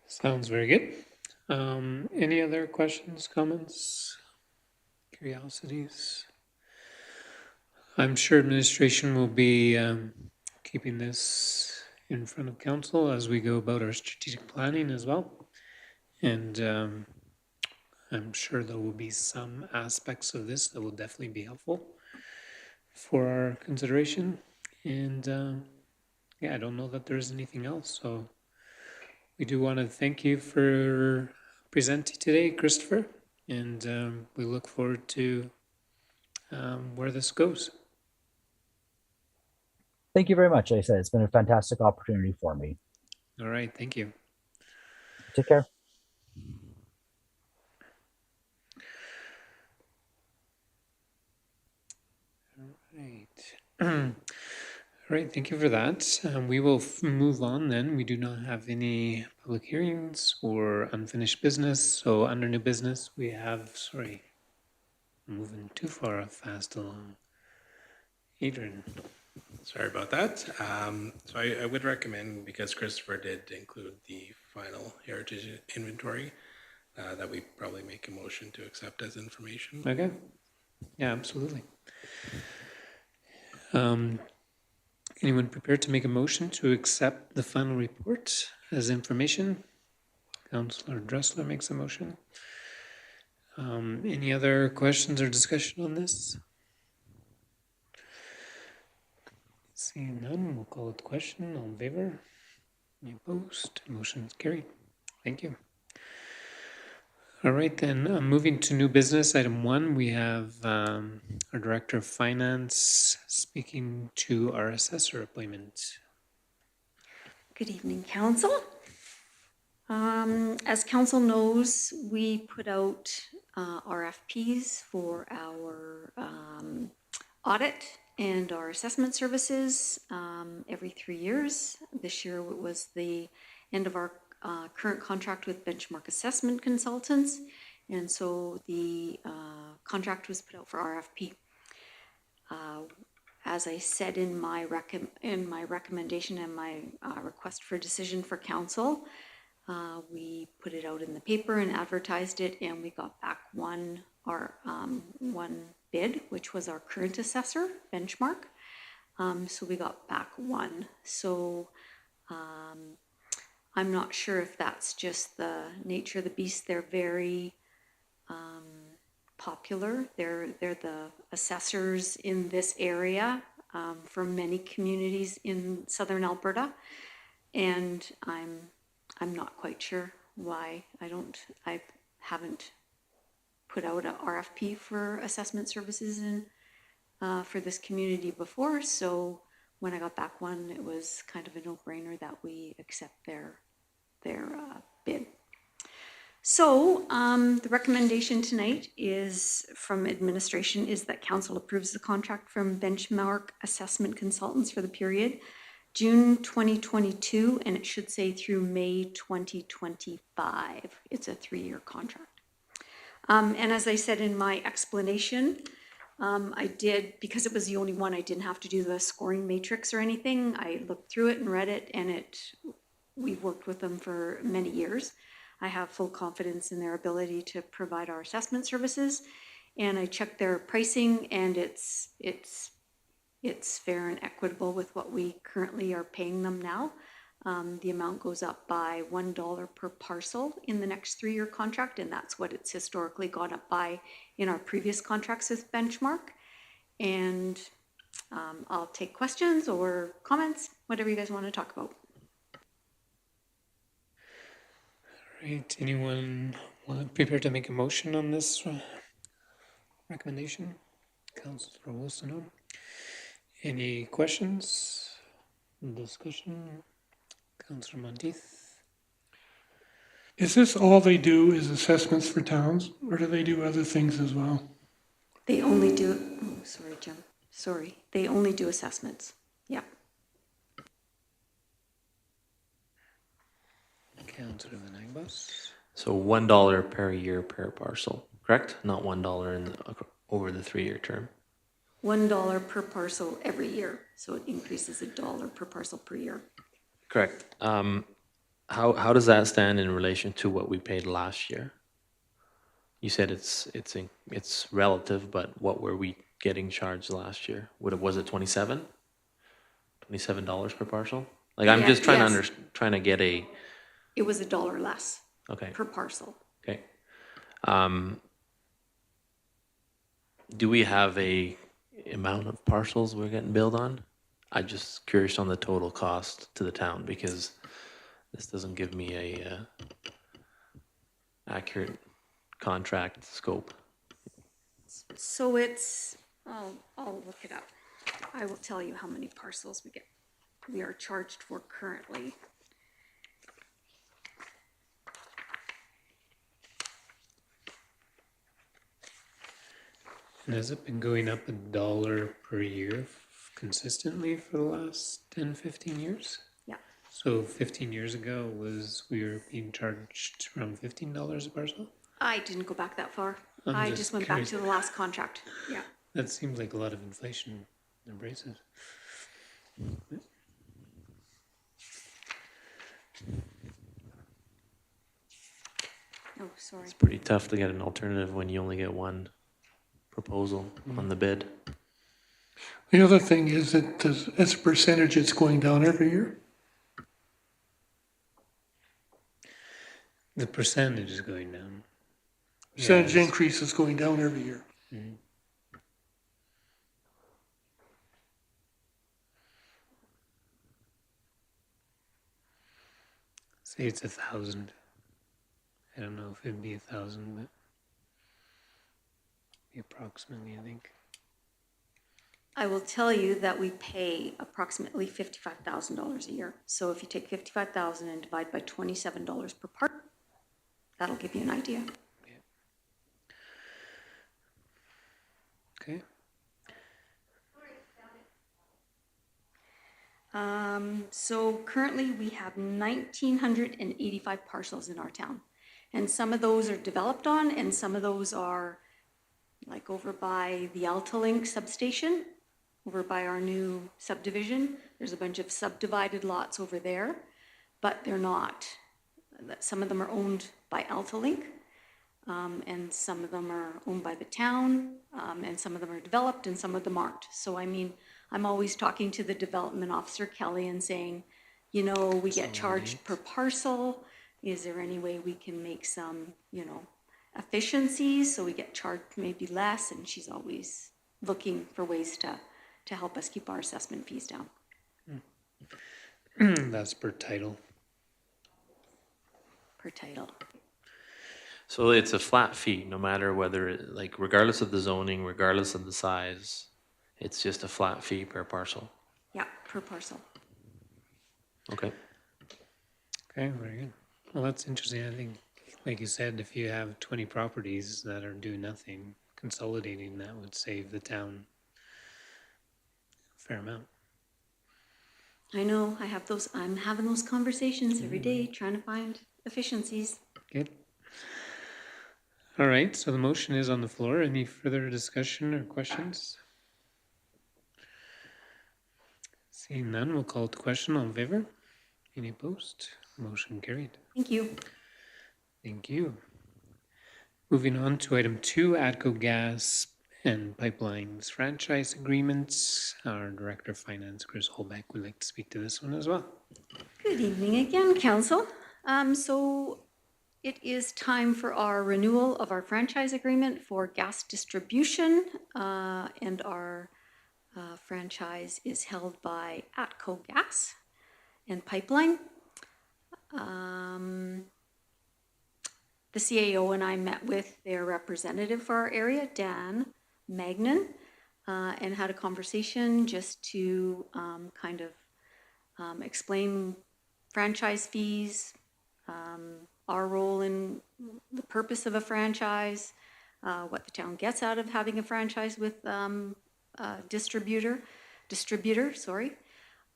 Sounds very good. Any other questions, comments, curiosities? I'm sure administration will be keeping this in front of council as we go about our strategic planning as well. And I'm sure there will be some aspects of this that will definitely be helpful for our consideration. And yeah, I don't know that there's anything else. So we do want to thank you for presenting today, Christopher. And we look forward to where this goes. Thank you very much. Like I said, it's been a fantastic opportunity for me. All right, thank you. Take care. All right, thank you for that. We will move on then. We do not have any public hearings or unfinished business. So under new business, we have, sorry, I'm moving too far fast along. Adrian. Sorry about that. So I would recommend, because Christopher did include the final heritage inventory, that we probably make a motion to accept as information. Okay. Yeah, absolutely. Anyone prepared to make a motion to accept the final report as information? Councillor Dressler makes a motion. Any other questions or discussion on this? Seeing none, we'll call it the question. All in favor? Any opposed? Motion is carried. Thank you. All right, then, moving to new business, item 1, we have our Director of Finance speaking to our assessor appointment. Good evening, Council. As Council knows, we put out RFPs for our audit and our assessment services every 3 years. This year it was the end of our current contract with Benchmark Assessment Consultants, and so the contract was put out for RFP. As I said in my recommendation and my request for decision for council, we put it out in the paper and advertised it, and we got back one bid, which was our current assessor, Benchmark. So we got back one. So I'm not sure if that's just the nature of the beast. They're very popular. They're the assessors in this area for many communities in southern Alberta, and I'm not quite sure why. I haven't put out an RFP for assessment services in for this community before, so when I got back one, it was kind of a no-brainer that we accept their bid. So the recommendation tonight is from administration is that council approves the contract from Benchmark Assessment Consultants for the period June 2022, and it should say through May 2025. It's a 3-year contract. And as I said in my explanation, I did, because it was the only one, I didn't have to do the scoring matrix or anything. I looked through it and read it, and we've worked with them for many years. I have full confidence in their ability to provide our assessment services, and I checked their pricing, and it's fair and equitable with what we currently are paying them now. The amount goes up by $1 per parcel in the next 3-year contract, and that's what it's historically gone up by in our previous contracts with Benchmark. And I'll take questions or comments, whatever you guys want to talk about. Right, anyone prepared to make a motion on this recommendation? Councillor Wilson. Any questions? Discussion? Councillor Monteith? Is this all they do is assessments for towns, or do they do other things as well? They only do, oh, sorry, Jim. Sorry, they only do assessments. Yeah. Councillor Van Eyckbos? So $1 per year per parcel, correct? Not $1 over the 3-year term. $1 per parcel every year, so it increases $1 per parcel per year. Correct. How does that stand in relation to what we paid last year? You said it's relative, but what were we getting charged last year? Was it $27 per parcel? Like, I'm just trying yes. trying to get a. It was $1 less Okay. per parcel. Okay. Do we have a amount of parcels we're getting billed on? I'm just curious on the total cost to the town, because this doesn't give me a accurate contract scope. So it's, I'll look it up. I will tell you how many parcels we are charged for currently. And has it been going up $1 per year consistently for the last 10, 15 years? Yeah. So 15 years ago we were being charged around $15 a parcel? I didn't go back that far. I'm I just just went curious. back to the last contract. Yeah. That seems like a lot of inflation embraces. Oh, sorry. It's pretty tough to get an alternative when you only get one proposal on the bid. The other thing is that as a percentage, it's going down every year. The percentage is going down. Percentage Yes. increase is going down every year. Mhm. Say it's 1,000. I don't know if it'd be 1,000, but approximately, I think. I will tell you that we pay approximately $55,000 a year. So if you take $55,000 and divide by $27 per part, that'll give you an idea. Okay. So currently we have 1,985 parcels in our town. And some of those are developed on, and some of those are like over by the Altalink substation, over by our new subdivision. There's a bunch of subdivided lots over there, but they're not. Some of them are owned by Altalink, and some of them are owned by the town, and some of them are developed, and some of them aren't. So, I mean, I'm always talking to the development officer, Kelly, and saying, you know, we get charged per parcel. Is there any way we can make some, you know, efficiencies so we get charged maybe less? And she's always looking for ways to help us keep our assessment fees down. That's per title. Per title. So it's a flat fee, no matter whether, like, regardless of the zoning, regardless of the size, it's just a flat fee per parcel. Yeah, per parcel. Okay. Okay, very good. Well, that's interesting. I think, like you said, if you have 20 properties that are doing nothing, consolidating that would save the town a fair amount. I know, I'm having those conversations every day, trying to find efficiencies. Good. All right, so the motion is on the floor. Any further discussion or questions? Seeing none, we'll call it the question. All in favor? Any opposed? Motion carried. Thank you. Thank you. Moving on to item 2, ATCO Gas and Pipelines franchise agreements. Our Director of Finance, Chris Holbeck, would like to speak to this one as well. Good evening again, Council. So it is time for our renewal of our franchise agreement for gas distribution, and our franchise is held by ATCO Gas and Pipeline. The CAO and I met with their representative for our area, Dan Magnan, and had a conversation just to kind of explain franchise fees, our role in the purpose of a franchise, what the town gets out of having a franchise with distributor,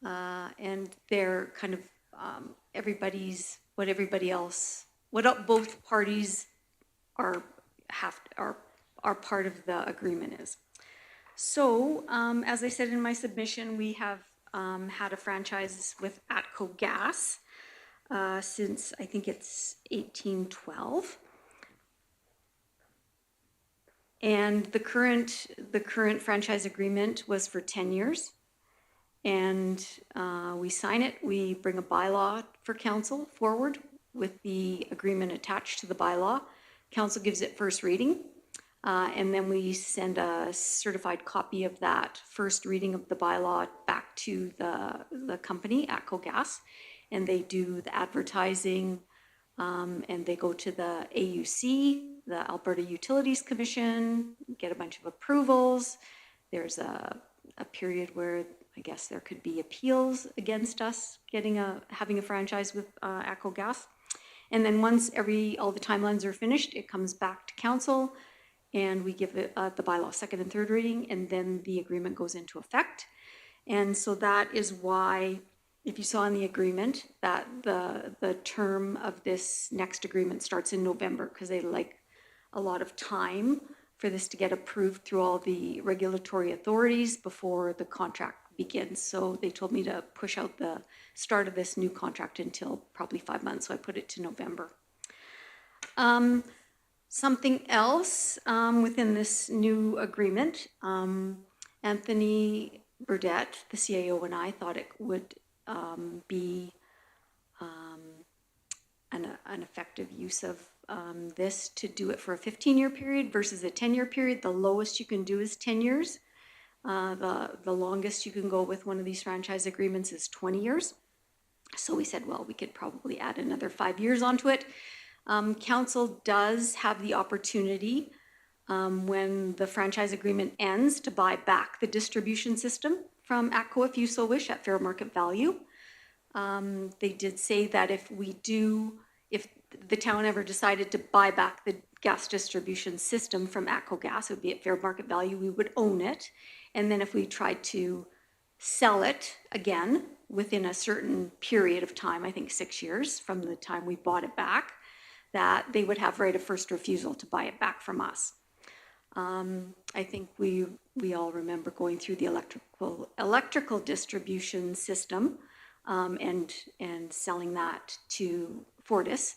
and they're kind of what both parties are part of the agreement is. So, as I said in my submission, we have had a franchise with ATCO Gas since I think it's 1812. And the current franchise agreement was for 10 years. And we sign it, we bring a bylaw for council forward with the agreement attached to the bylaw. Council gives it first reading. And then we send a certified copy of that first reading of the bylaw back to the company, ATCO Gas, and they do the advertising, and they go to the AUC, the Alberta Utilities Commission, get a bunch of approvals. There's a period where I guess there could be appeals against us having a franchise with ATCO Gas. And then once all the timelines are finished, it comes back to council, and we give it the bylaw second and third reading, and then the agreement goes into effect. And so that is why, if you saw in the agreement, that the term of this next agreement starts in November, because they like a lot of time for this to get approved through all the regulatory authorities before the contract begins. So they told me to push out the start of this new contract until probably 5 months, so I put it to November. Something else within this new agreement, Anthony Burdett, the CAO, and I thought it would be an effective use of this to do it for a 15-year period versus a 10-year period. The lowest you can do is 10 years. The longest you can go with one of these franchise agreements is 20 years. So we said, well, we could probably add another 5 years onto it. Council does have the opportunity when the franchise agreement ends to buy back the distribution system from ATCO if you so wish at fair market value. They did say that if the town ever decided to buy back the gas distribution system from ATCO Gas, it would be at fair market value, we would own it. And then if we tried to sell it again within a certain period of time, I think 6 years from the time we bought it back, that they would have right of first refusal to buy it back from us. I think we all remember going through the electrical distribution system and selling that to Fortis.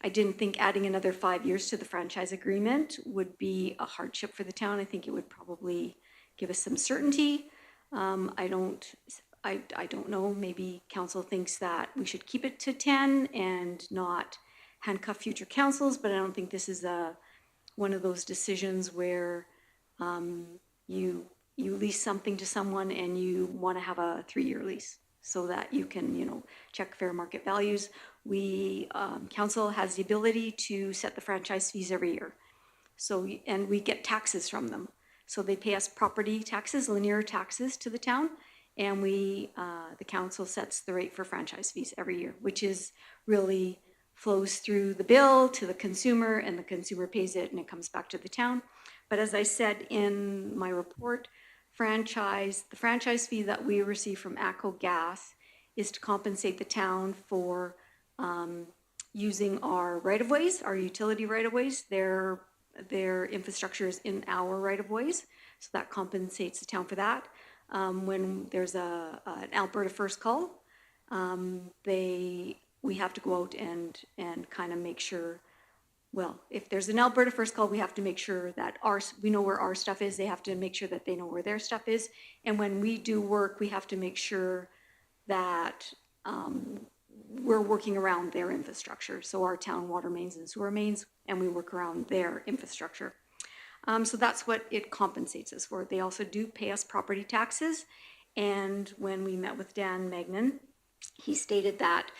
I didn't think adding another 5 years to the franchise agreement would be a hardship for the town. I think it would probably give us some certainty. I don't know, maybe council thinks that we should keep it to 10 and not handcuff future councils, but I don't think this is one of those decisions where you lease something to someone and you want to have a 3-year lease so that you can, check fair market values. Council has the ability to set the franchise fees every year. And we get taxes from them. So they pay us property taxes, linear taxes to the town, and the council sets the rate for franchise fees every year, which is really flows through the bill to the consumer, and the consumer pays it and it comes back to the town. But as I said in my report, the franchise fee that we receive from ACO Gas is to compensate the town for using our right-of-ways, our utility right-of-ways. Their infrastructure is in our right-of-ways, so that compensates the town for that. When there's an Alberta First Call, we have to go out and kind of make sure, well, if there's an Alberta First Call, we have to make sure that we know where our stuff is. They have to make sure that they know where their stuff is. And when we do work, we have to make sure that we're working around their infrastructure. So our town water mains and sewer mains, and we work around their infrastructure. So that's what it compensates us for. They also do pay us property taxes. And when we met with Dan Magnan, he stated that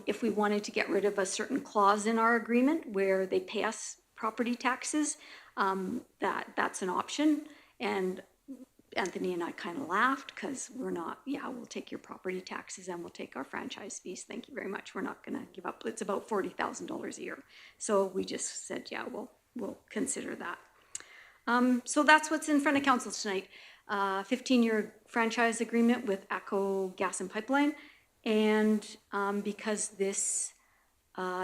if we wanted to get rid of a certain clause in our agreement where they pay us property taxes, that's an option. And Anthony and I kind of laughed because we're not, yeah, we'll take your property taxes and we'll take our franchise fees. Thank you very much. We're not going to give up. It's about $40,000 a year. So we just said, yeah, we'll consider that. So that's what's in front of council tonight. 15-year franchise agreement with ACO Gas and Pipeline. And because this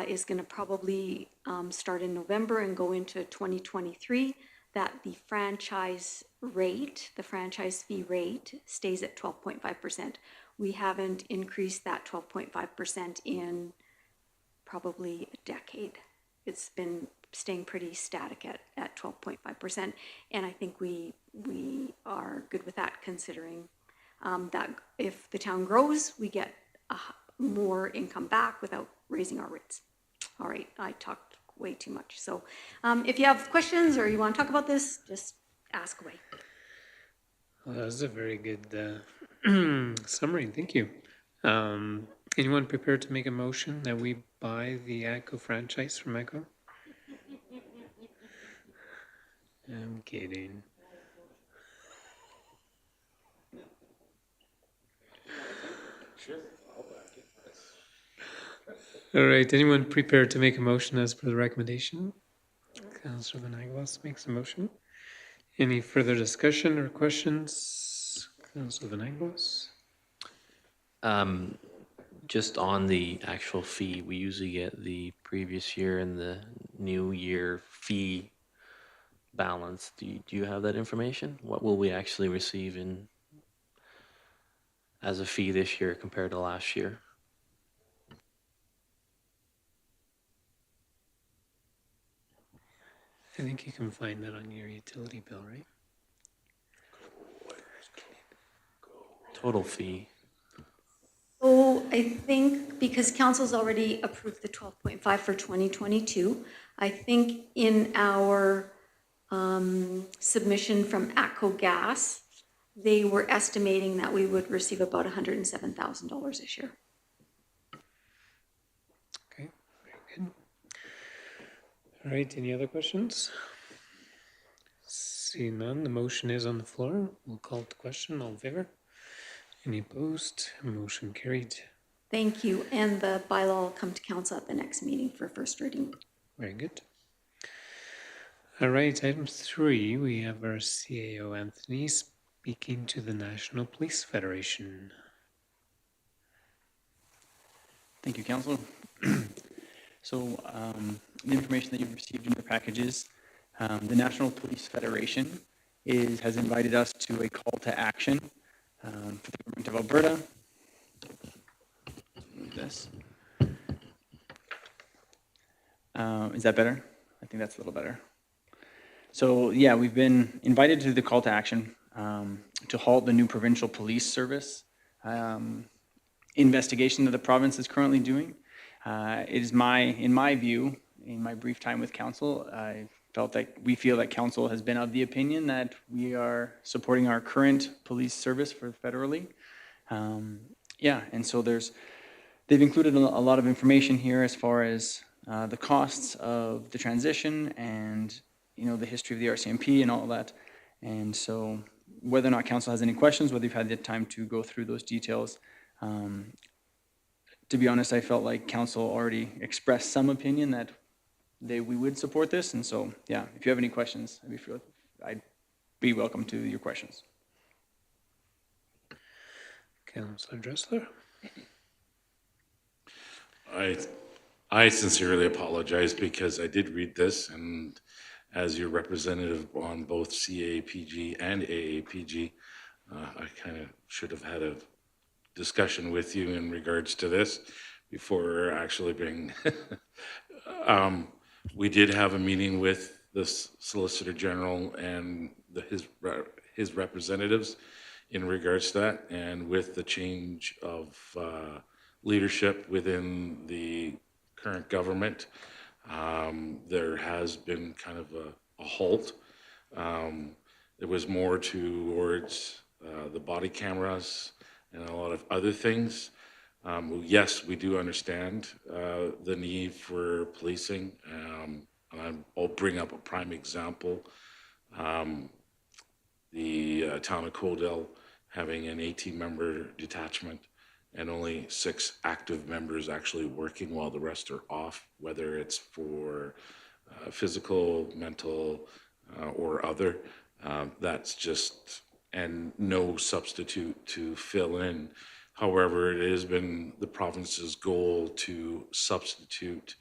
is going to probably start in November and go into 2023, that the franchise fee rate stays at 12.5%. We haven't increased that 12.5% in probably a decade. It's been staying pretty static at 12.5%. And I think we are good with that, considering that if the town grows, we get more income back without raising our rates. All right, I talked way too much. So if you have questions or you want to talk about this, just ask away. Well, that was a very good summary. Thank you. Anyone prepared to make a motion that we buy the ACO franchise from ACO? I'm kidding. All right, anyone prepared to make a motion as per the recommendation? Councillor Vanagos makes a motion. Any further discussion or questions? Councillor Vanagos? Just on the actual fee, we usually get the previous year and the new year fee balance. Do you have that information? What will we actually receive as a fee this year compared to last year? I think you can find that on your utility bill, right? Total fee. So I think because council's already approved the 12.5 for 2022, I think in our submission from ACO Gas, they were estimating that we would receive about $107,000 this year. Okay, very good. All right, any other questions? Seeing none, the motion is on the floor. We'll call it the question. All in favor? Any opposed? Motion carried. Thank you. And the bylaw will come to council at the next meeting for first reading. Very good. All right, item 3, we have our CAO Anthony speaking to the National Police Federation. Thank you, Council. So the information that you've received in your packages, the National Police Federation has invited us to a call to action for the government of Alberta. Move this. Is that better? I think that's a little better. So yeah, we've been invited to the call to action to halt the new provincial police service investigation that the province is currently doing. It is in my view, in my brief time with council, we feel that council has been of the opinion that we are supporting our current police service for federally. Yeah, and so they've included a lot of information here as far as the costs of the transition and the history of the RCMP and all of that. And so whether or not council has any questions, whether you've had the time to go through those details, to be honest, I felt like council already expressed some opinion that we would support this. And so, yeah, if you have any questions, I'd be welcome to your questions. Councillor Dressler. I sincerely apologize because I did read this, and as your representative on both CAPG and AAPG, I kind of should have had a discussion with you in regards to this before actually being. We did have a meeting with the Solicitor General and his representatives in regards to that, and with the change of leadership within the current government, there has been kind of a halt. There was more towards the body cameras and a lot of other things. Yes, we do understand the need for policing. And I'll bring up a prime example. The town of Coaldale having an 18-member detachment and only 6 active members actually working while the rest are off, whether it's for physical, mental, or other. That's just, and no substitute to fill in. However, it has been the province's goal to substitute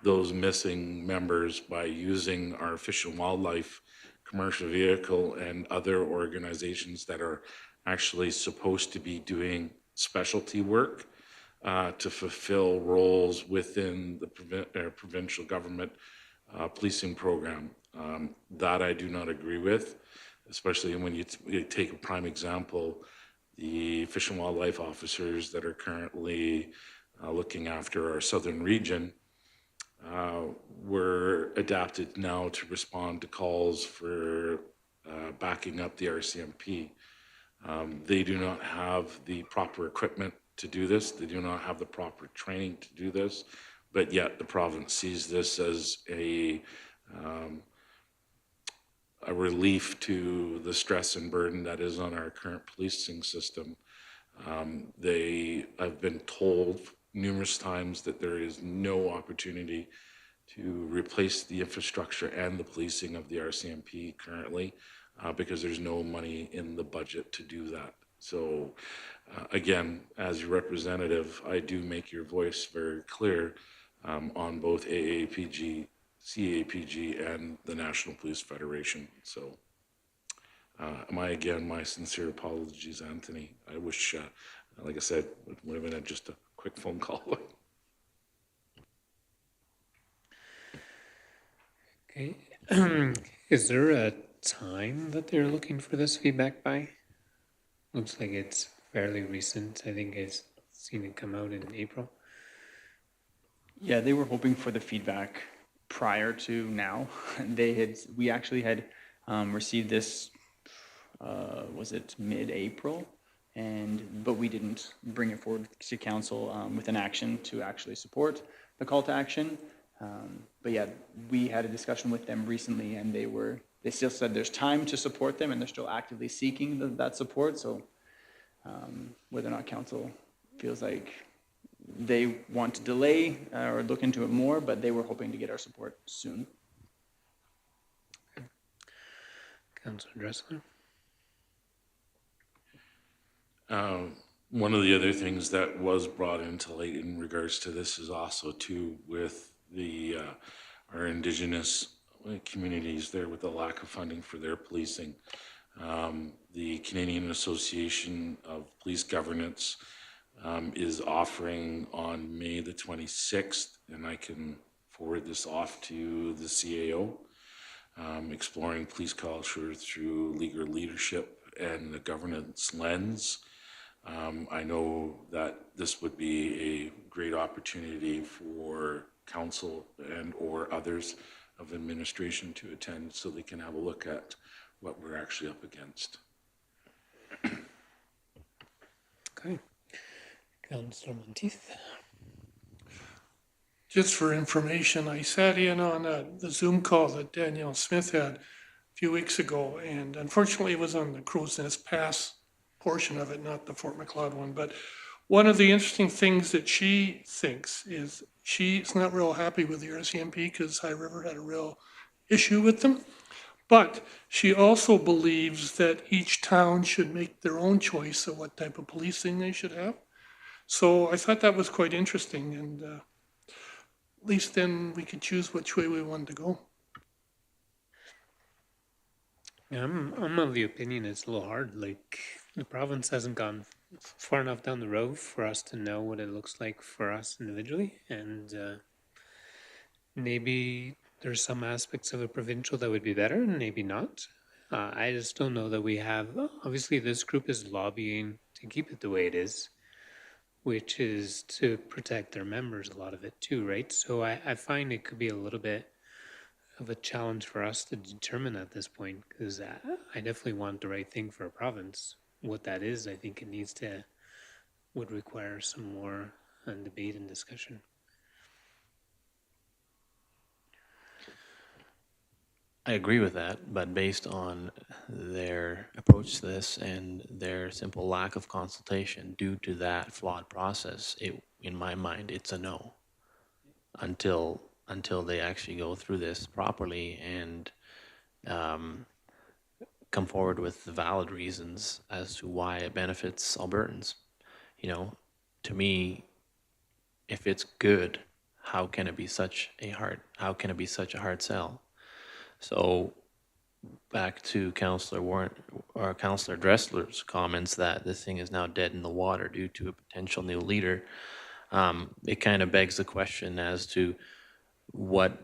those missing members by using our Fish and Wildlife commercial vehicle and other organizations that are actually supposed to be doing specialty work to fulfill roles within the provincial government policing program. That I do not agree with, especially when you take a prime example, the Fish and Wildlife officers that are currently looking after our southern region were adapted now to respond to calls for backing up the RCMP. They do not have the proper equipment to do this. They do not have the proper training to do this, but yet the province sees this as a relief to the stress and burden that is on our current policing system. They have been told numerous times that there is no opportunity to replace the infrastructure and the policing of the RCMP currently because there's no money in the budget to do that. So again, as your representative, I do make your voice very clear on both AAPG, CAPG, and the National Police Federation. So my sincere apologies, Anthony. I wish, like I said, it would have been just a quick phone call. Okay. Is there a time that they're looking for this feedback by? Looks like it's fairly recent. I think I've seen it come out in April. Yeah, they were hoping for the feedback prior to now. We actually had received this, was it mid-April? But we didn't bring it forward to council with an action to actually support the call to action. But yeah, we had a discussion with them recently, and they still said there's time to support them, and they're still actively seeking that support. So whether or not council feels like they want to delay or look into it more, but they were hoping to get our support soon. Councillor Dressler. One of the other things that was brought into light in regards to this is also too with the our Indigenous communities there with the lack of funding for their policing. The Canadian Association of Police Governance is offering on May the 26th, and I can forward this off to the CAO, exploring police culture through legal leadership and the governance lens. I know that this would be a great opportunity for council and or others of administration to attend so they can have a look at what we're actually up against. Okay. Councillor Monteith. Just for information, I sat in on the Zoom call that Danielle Smith had a few weeks ago, and unfortunately it was on the Crow's Nest Pass portion of it, not the Fort Macleod one. But one of the interesting things that she thinks is she's not real happy with the RCMP because High River had a real issue with them. But she also believes that each town should make their own choice of what type of policing they should have. So I thought that was quite interesting, and at least then we could choose which way we wanted to go. Yeah, I'm of the opinion it's a little hard. Like, the province hasn't gone far enough down the road for us to know what it looks like for us individually, and maybe there's some aspects of a provincial that would be better, and maybe not. I just don't know that we have. Obviously, this group is lobbying to keep it the way it is, which is to protect their members, a lot of it too, right? So I find it could be a little bit of a challenge for us to determine at this point, because I definitely want the right thing for a province. What that is, I think it needs to, would require some more debate and discussion. I agree with that, but based on their approach to this and their simple lack of consultation due to that flawed process, in my mind, it's a no until they actually go through this properly and come forward with the valid reasons as to why it benefits Albertans. You know, to me, if it's good, how can it be such a hard sell? So back to Councillor Warren or Councillor Dressler's comments that this thing is now dead in the water due to a potential new leader. It kind of begs the question as to where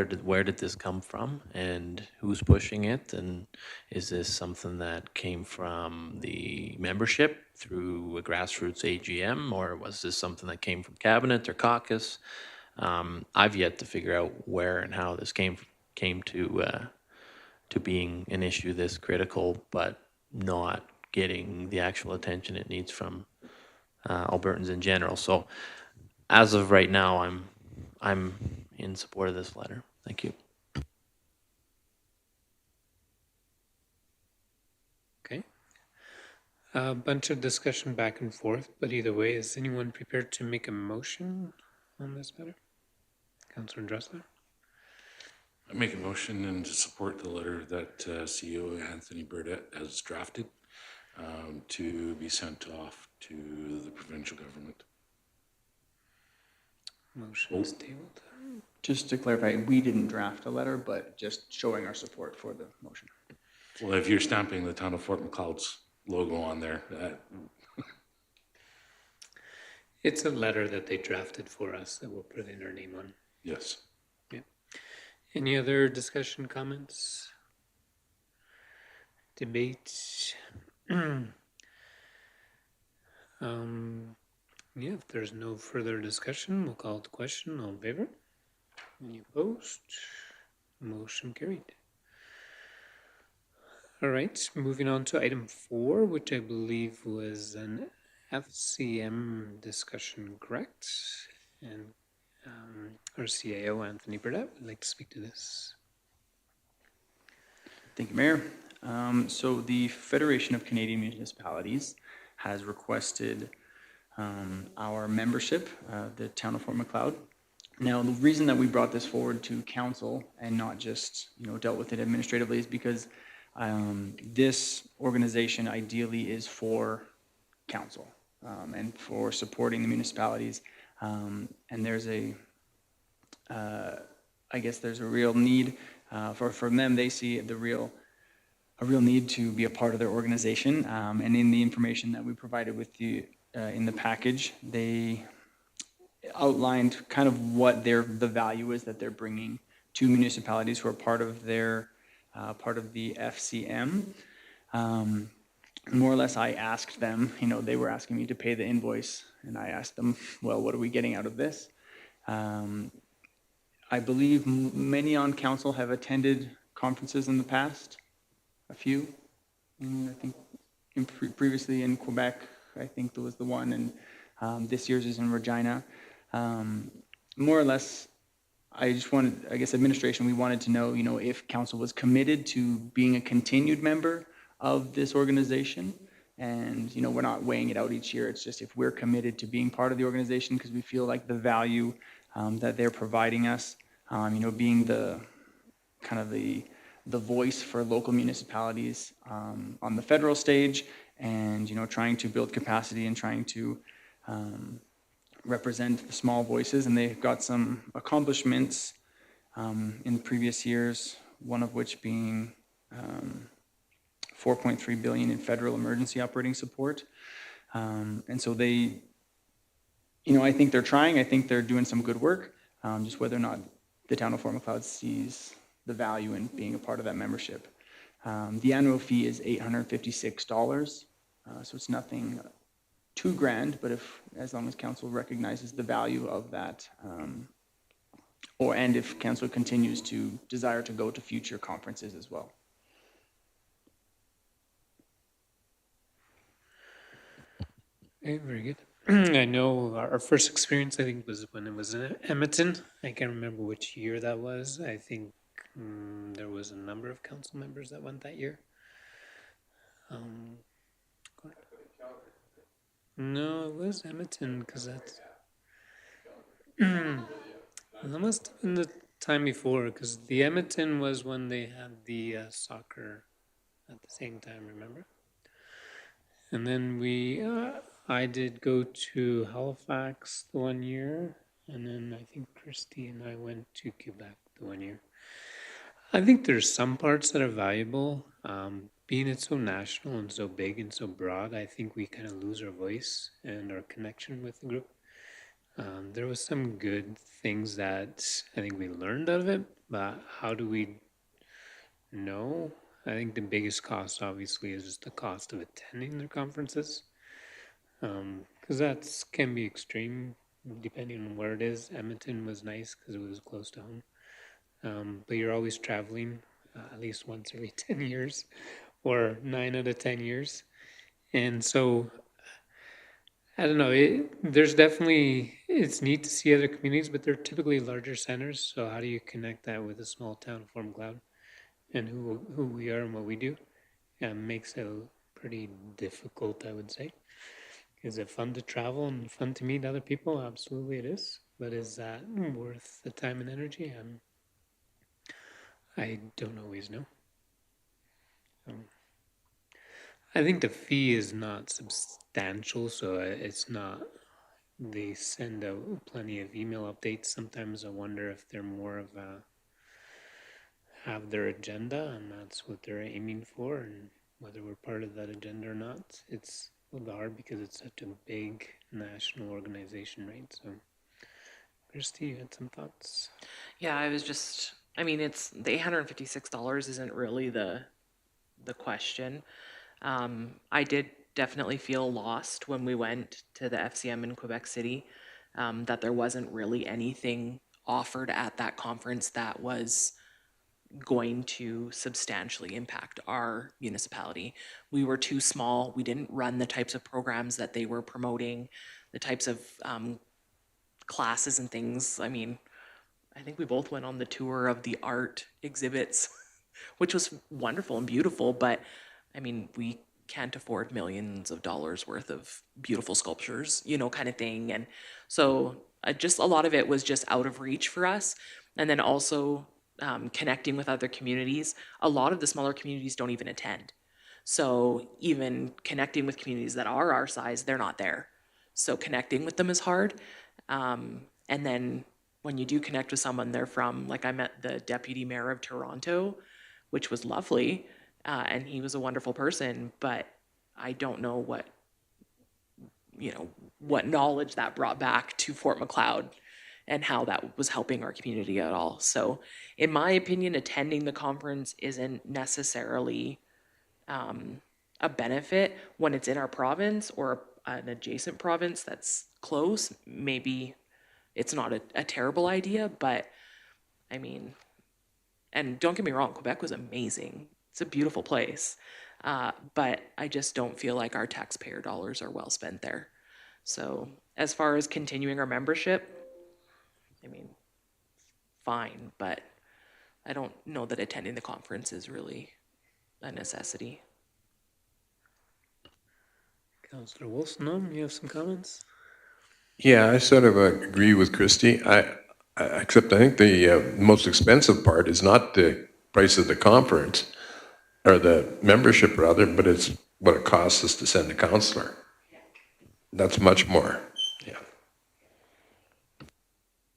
did this come from and who's pushing it, and is this something that came from the membership through a grassroots AGM, or was this something that came from cabinet or caucus? I've yet to figure out where and how this came to being an issue this critical, but not getting the actual attention it needs from Albertans in general. So as of right now, I'm in support of this letter. Thank you. Okay. A bunch of discussion back and forth, but either way, is anyone prepared to make a motion on this matter? Councillor Dressler? I make a motion and to support the letter that CEO Anthony Burdett has drafted to be sent off to the provincial government. Motion is tabled. Just to clarify, we didn't draft a letter, but just showing our support for the motion. Well, if you're stamping the town of Fort Macleod's logo on there, It's a letter that they drafted for us that we'll put in our name on. yes. Yeah. Any other discussion, comments? Debate? Yeah, if there's no further discussion, we'll call it the question. All in favor? Any opposed? Motion carried. All right, moving on to item 4, which I believe was an FCM discussion, correct? And our CAO, Anthony Burdett, would like to speak to this. Thank you, Mayor. So the Federation of Canadian Municipalities has requested our membership, the town of Fort Macleod. Now, the reason that we brought this forward to council and not just, dealt with it administratively is because this organization ideally is for council and for supporting the municipalities. And there's I guess there's a real need for them. They see a real need to be a part of their organization. And in the information that we provided with you in the package, they outlined kind of what the value is that they're bringing to municipalities who are part of their part of the FCM. More or less, I asked them, they were asking me to pay the invoice, and I asked them, well, what are we getting out of this? I believe many on council have attended conferences in the past, a few. I think previously in Quebec, I think there was the one, and this year's is in Regina. More or less, I guess administration, we wanted to know, if council was committed to being a continued member of this organization. And, we're not weighing it out each year. It's just if we're committed to being part of the organization because we feel like the value that they're providing us, being the kind of the the voice for local municipalities on the federal stage, and trying to build capacity and trying to represent the small voices. And they've got some accomplishments in previous years, one of which being 4.3 billion in federal emergency operating support. And so they, I think they're trying. I think they're doing some good work. Just whether or not the town of Fort Macleod sees the value in being a part of that membership. The annual fee is $856, so it's nothing too grand, but as long as council recognizes the value of that, and if council continues to desire to go to future conferences as well. Okay, very good. I know our first experience, I think, was when it was in Edmonton. I can't remember which year that was. I think there was a number of council members that went that year. No, it was Edmonton, because that's... That must have been the time before, because the Edmonton was when they had the soccer at the same time, remember? And then I did go to Halifax the one year, and then I think Christy and I went to Quebec the one year. I think there's some parts that are valuable. Being it's so national and so big and so broad, I think we kind of lose our voice and our connection with the group. There was some good things that I think we learned out of it, but how do we know? I think the biggest cost, obviously, is just the cost of attending their conferences, because that can be extreme depending on where it is. Edmonton was nice because it was close to home, but you're always traveling at least once every 10 years or 9 out of 10 years. And so, I don't know, it's neat to see other communities, but they're typically larger centers. So how do you connect that with a small town of Fort Macleod and who we are and what we do? Makes it pretty difficult, I would say. Is it fun to travel and fun to meet other people? Absolutely it is. But is that worth the time and energy? I don't always know. I think the fee is not substantial, so it's not. They send out plenty of email updates. Sometimes I wonder if they're more of have their agenda, and that's what they're aiming for, and whether we're part of that agenda or not. It's a little hard because it's such a big national organization, right? So, Christy, you had some thoughts? Yeah, it's the $856 isn't really the question. I did definitely feel lost when we went to the FCM in Quebec City, that there wasn't really anything offered at that conference that was going to substantially impact our municipality. We were too small. We didn't run the types of programs that they were promoting, the types of classes and things. I mean, I think we both went on the tour of the art exhibits, which was wonderful and beautiful, but I mean, we can't afford millions of dollars worth of beautiful sculptures, kind of thing. And so just a lot of it was just out of reach for us. And then also connecting with other communities. A lot of the smaller communities don't even attend. So even connecting with communities that are our size, they're not there. So connecting with them is hard. And then when you do connect with someone, they're from, like I met the deputy mayor of Toronto, which was lovely. And he was a wonderful person, but I don't know what knowledge that brought back to Fort Macleod and how that was helping our community at all. So in my opinion, attending the conference isn't necessarily a benefit when it's in our province or an adjacent province that's close. Maybe it's not a terrible idea, but I mean, and don't get me wrong, Quebec was amazing. It's a beautiful place. But I just don't feel like our taxpayer dollars are well spent there. So as far as continuing our membership, I mean, fine, but I don't know that attending the conference is really a necessity. Councillor Wilson, you have some comments? Yeah, I sort of agree with Christy. Except I think the most expensive part is not the price of the conference, or the membership rather, but it's what it costs us to send a counselor. That's much more. Yeah.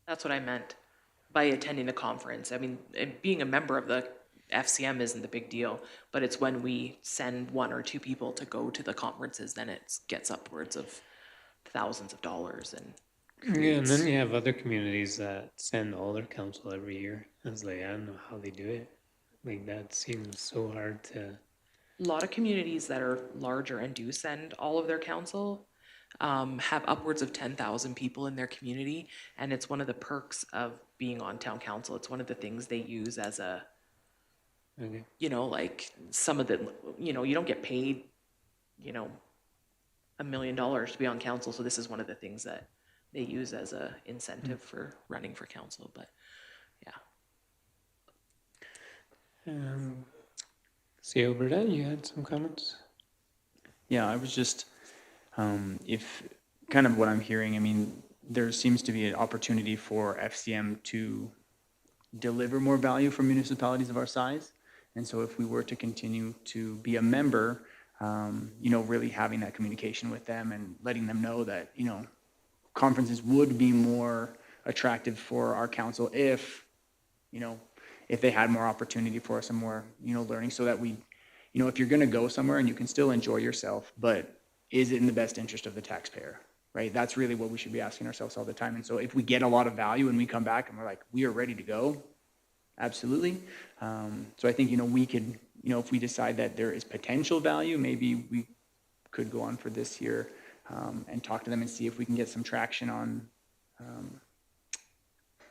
That's what I meant by attending a conference. I mean, being a member of the FCM isn't the big deal, but it's when we send one or two people to go to the conferences, then it gets upwards of thousands of dollars and Yeah, and creates. then you have other communities that send all their council every year. It's like, I don't know how they do it. Like, that seems so hard to. A lot of communities that are larger and do send all of their council have upwards of 10,000 people in their community, and it's one of the perks of being on town council. It's one of the things they use as a, Okay. like some of the, you don't get paid, $1 million to be on council, so this is one of the things that they use as a incentive for running for council, but yeah. See, Alberta, you had some comments? Yeah, I was just, if, kind of what I'm hearing, I mean, there seems to be an opportunity for FCM to deliver more value for municipalities of our size. And so if we were to continue to be a member, really having that communication with them and letting them know that, conferences would be more attractive for our council if they had more opportunity for us and more, learning, so that we, if you're going to go somewhere and you can still enjoy yourself, but is it in the best interest of the taxpayer, right? That's really what we should be asking ourselves all the time. And so if we get a lot of value and we come back and we're like, we are ready to go, absolutely. So I think, we could, if we decide that there is potential value, maybe we could go on for this year and talk to them and see if we can get some traction on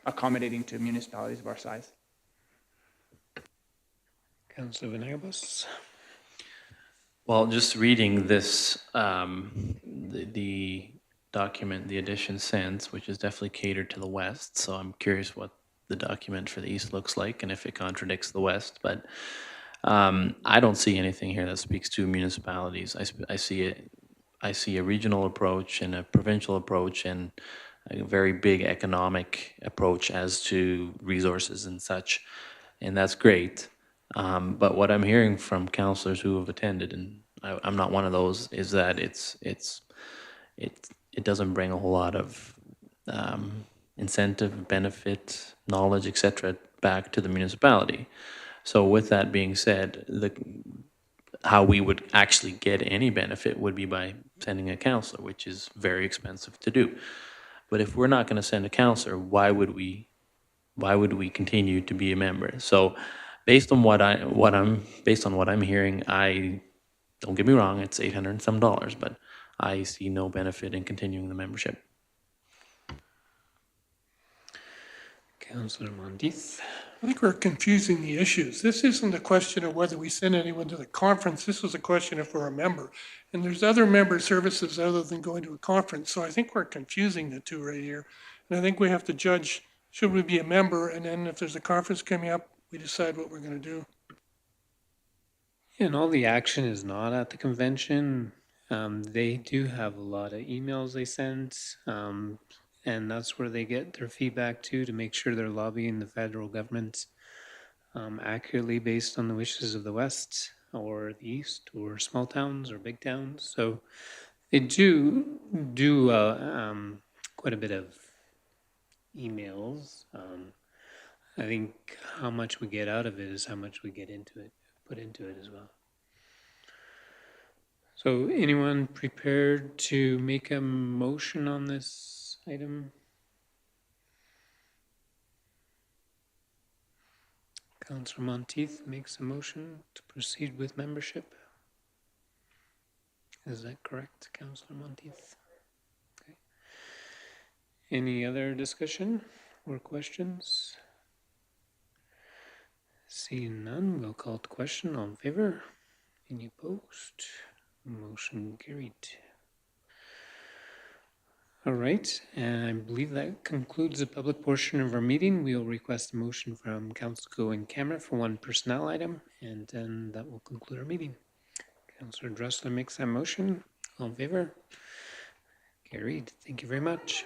accommodating to municipalities of our size. Councilor Venegas? Well, just reading this, the document the edition sends, which is definitely catered to the West, so I'm curious what the document for the East looks like and if it contradicts the West, but I don't see anything here that speaks to municipalities. I see a regional approach and a provincial approach and a very big economic approach as to resources and such, and that's great. But what I'm hearing from councillors who have attended, and I'm not one of those, is that it doesn't bring a whole lot of incentive, benefit, knowledge, etc., back to the municipality. So with that being said, how we would actually get any benefit would be by sending a counselor, which is very expensive to do. But if we're not going to send a counselor, why would we continue to be a member? So based on what I'm hearing, I don't get me wrong, it's $800 and some, but I see no benefit in continuing the membership. Councilor Monteith? I think we're confusing the issues. This isn't a question of whether we send anyone to the conference. This is a question if we're a member. And there's other member services other than going to a conference. So I think we're confusing the two right here. And I think we have to judge, should we be a member? And then if there's a conference coming up, we decide what we're going to do. And all the action is not at the convention. They do have a lot of emails they send, and that's where they get their feedback to make sure they're lobbying the federal government accurately based on the wishes of the West or the East or small towns or big towns. So they do quite a bit of emails. I think how much we get out of it is how much we get into it, put into it as well. So anyone prepared to make a motion on this item? Councilor Monteith makes a motion to proceed with membership. Is that correct, Councilor Monteith? Okay. Any other discussion or questions? Seeing none, we'll call to question. All in favor? Any opposed? Motion carried. All right, and I believe that concludes the public portion of our meeting. We will request a motion from council to go in camera for one personnel item, and then that will conclude our meeting. Councilor Dressler makes that motion. All in favor? Carried. Thank you very much.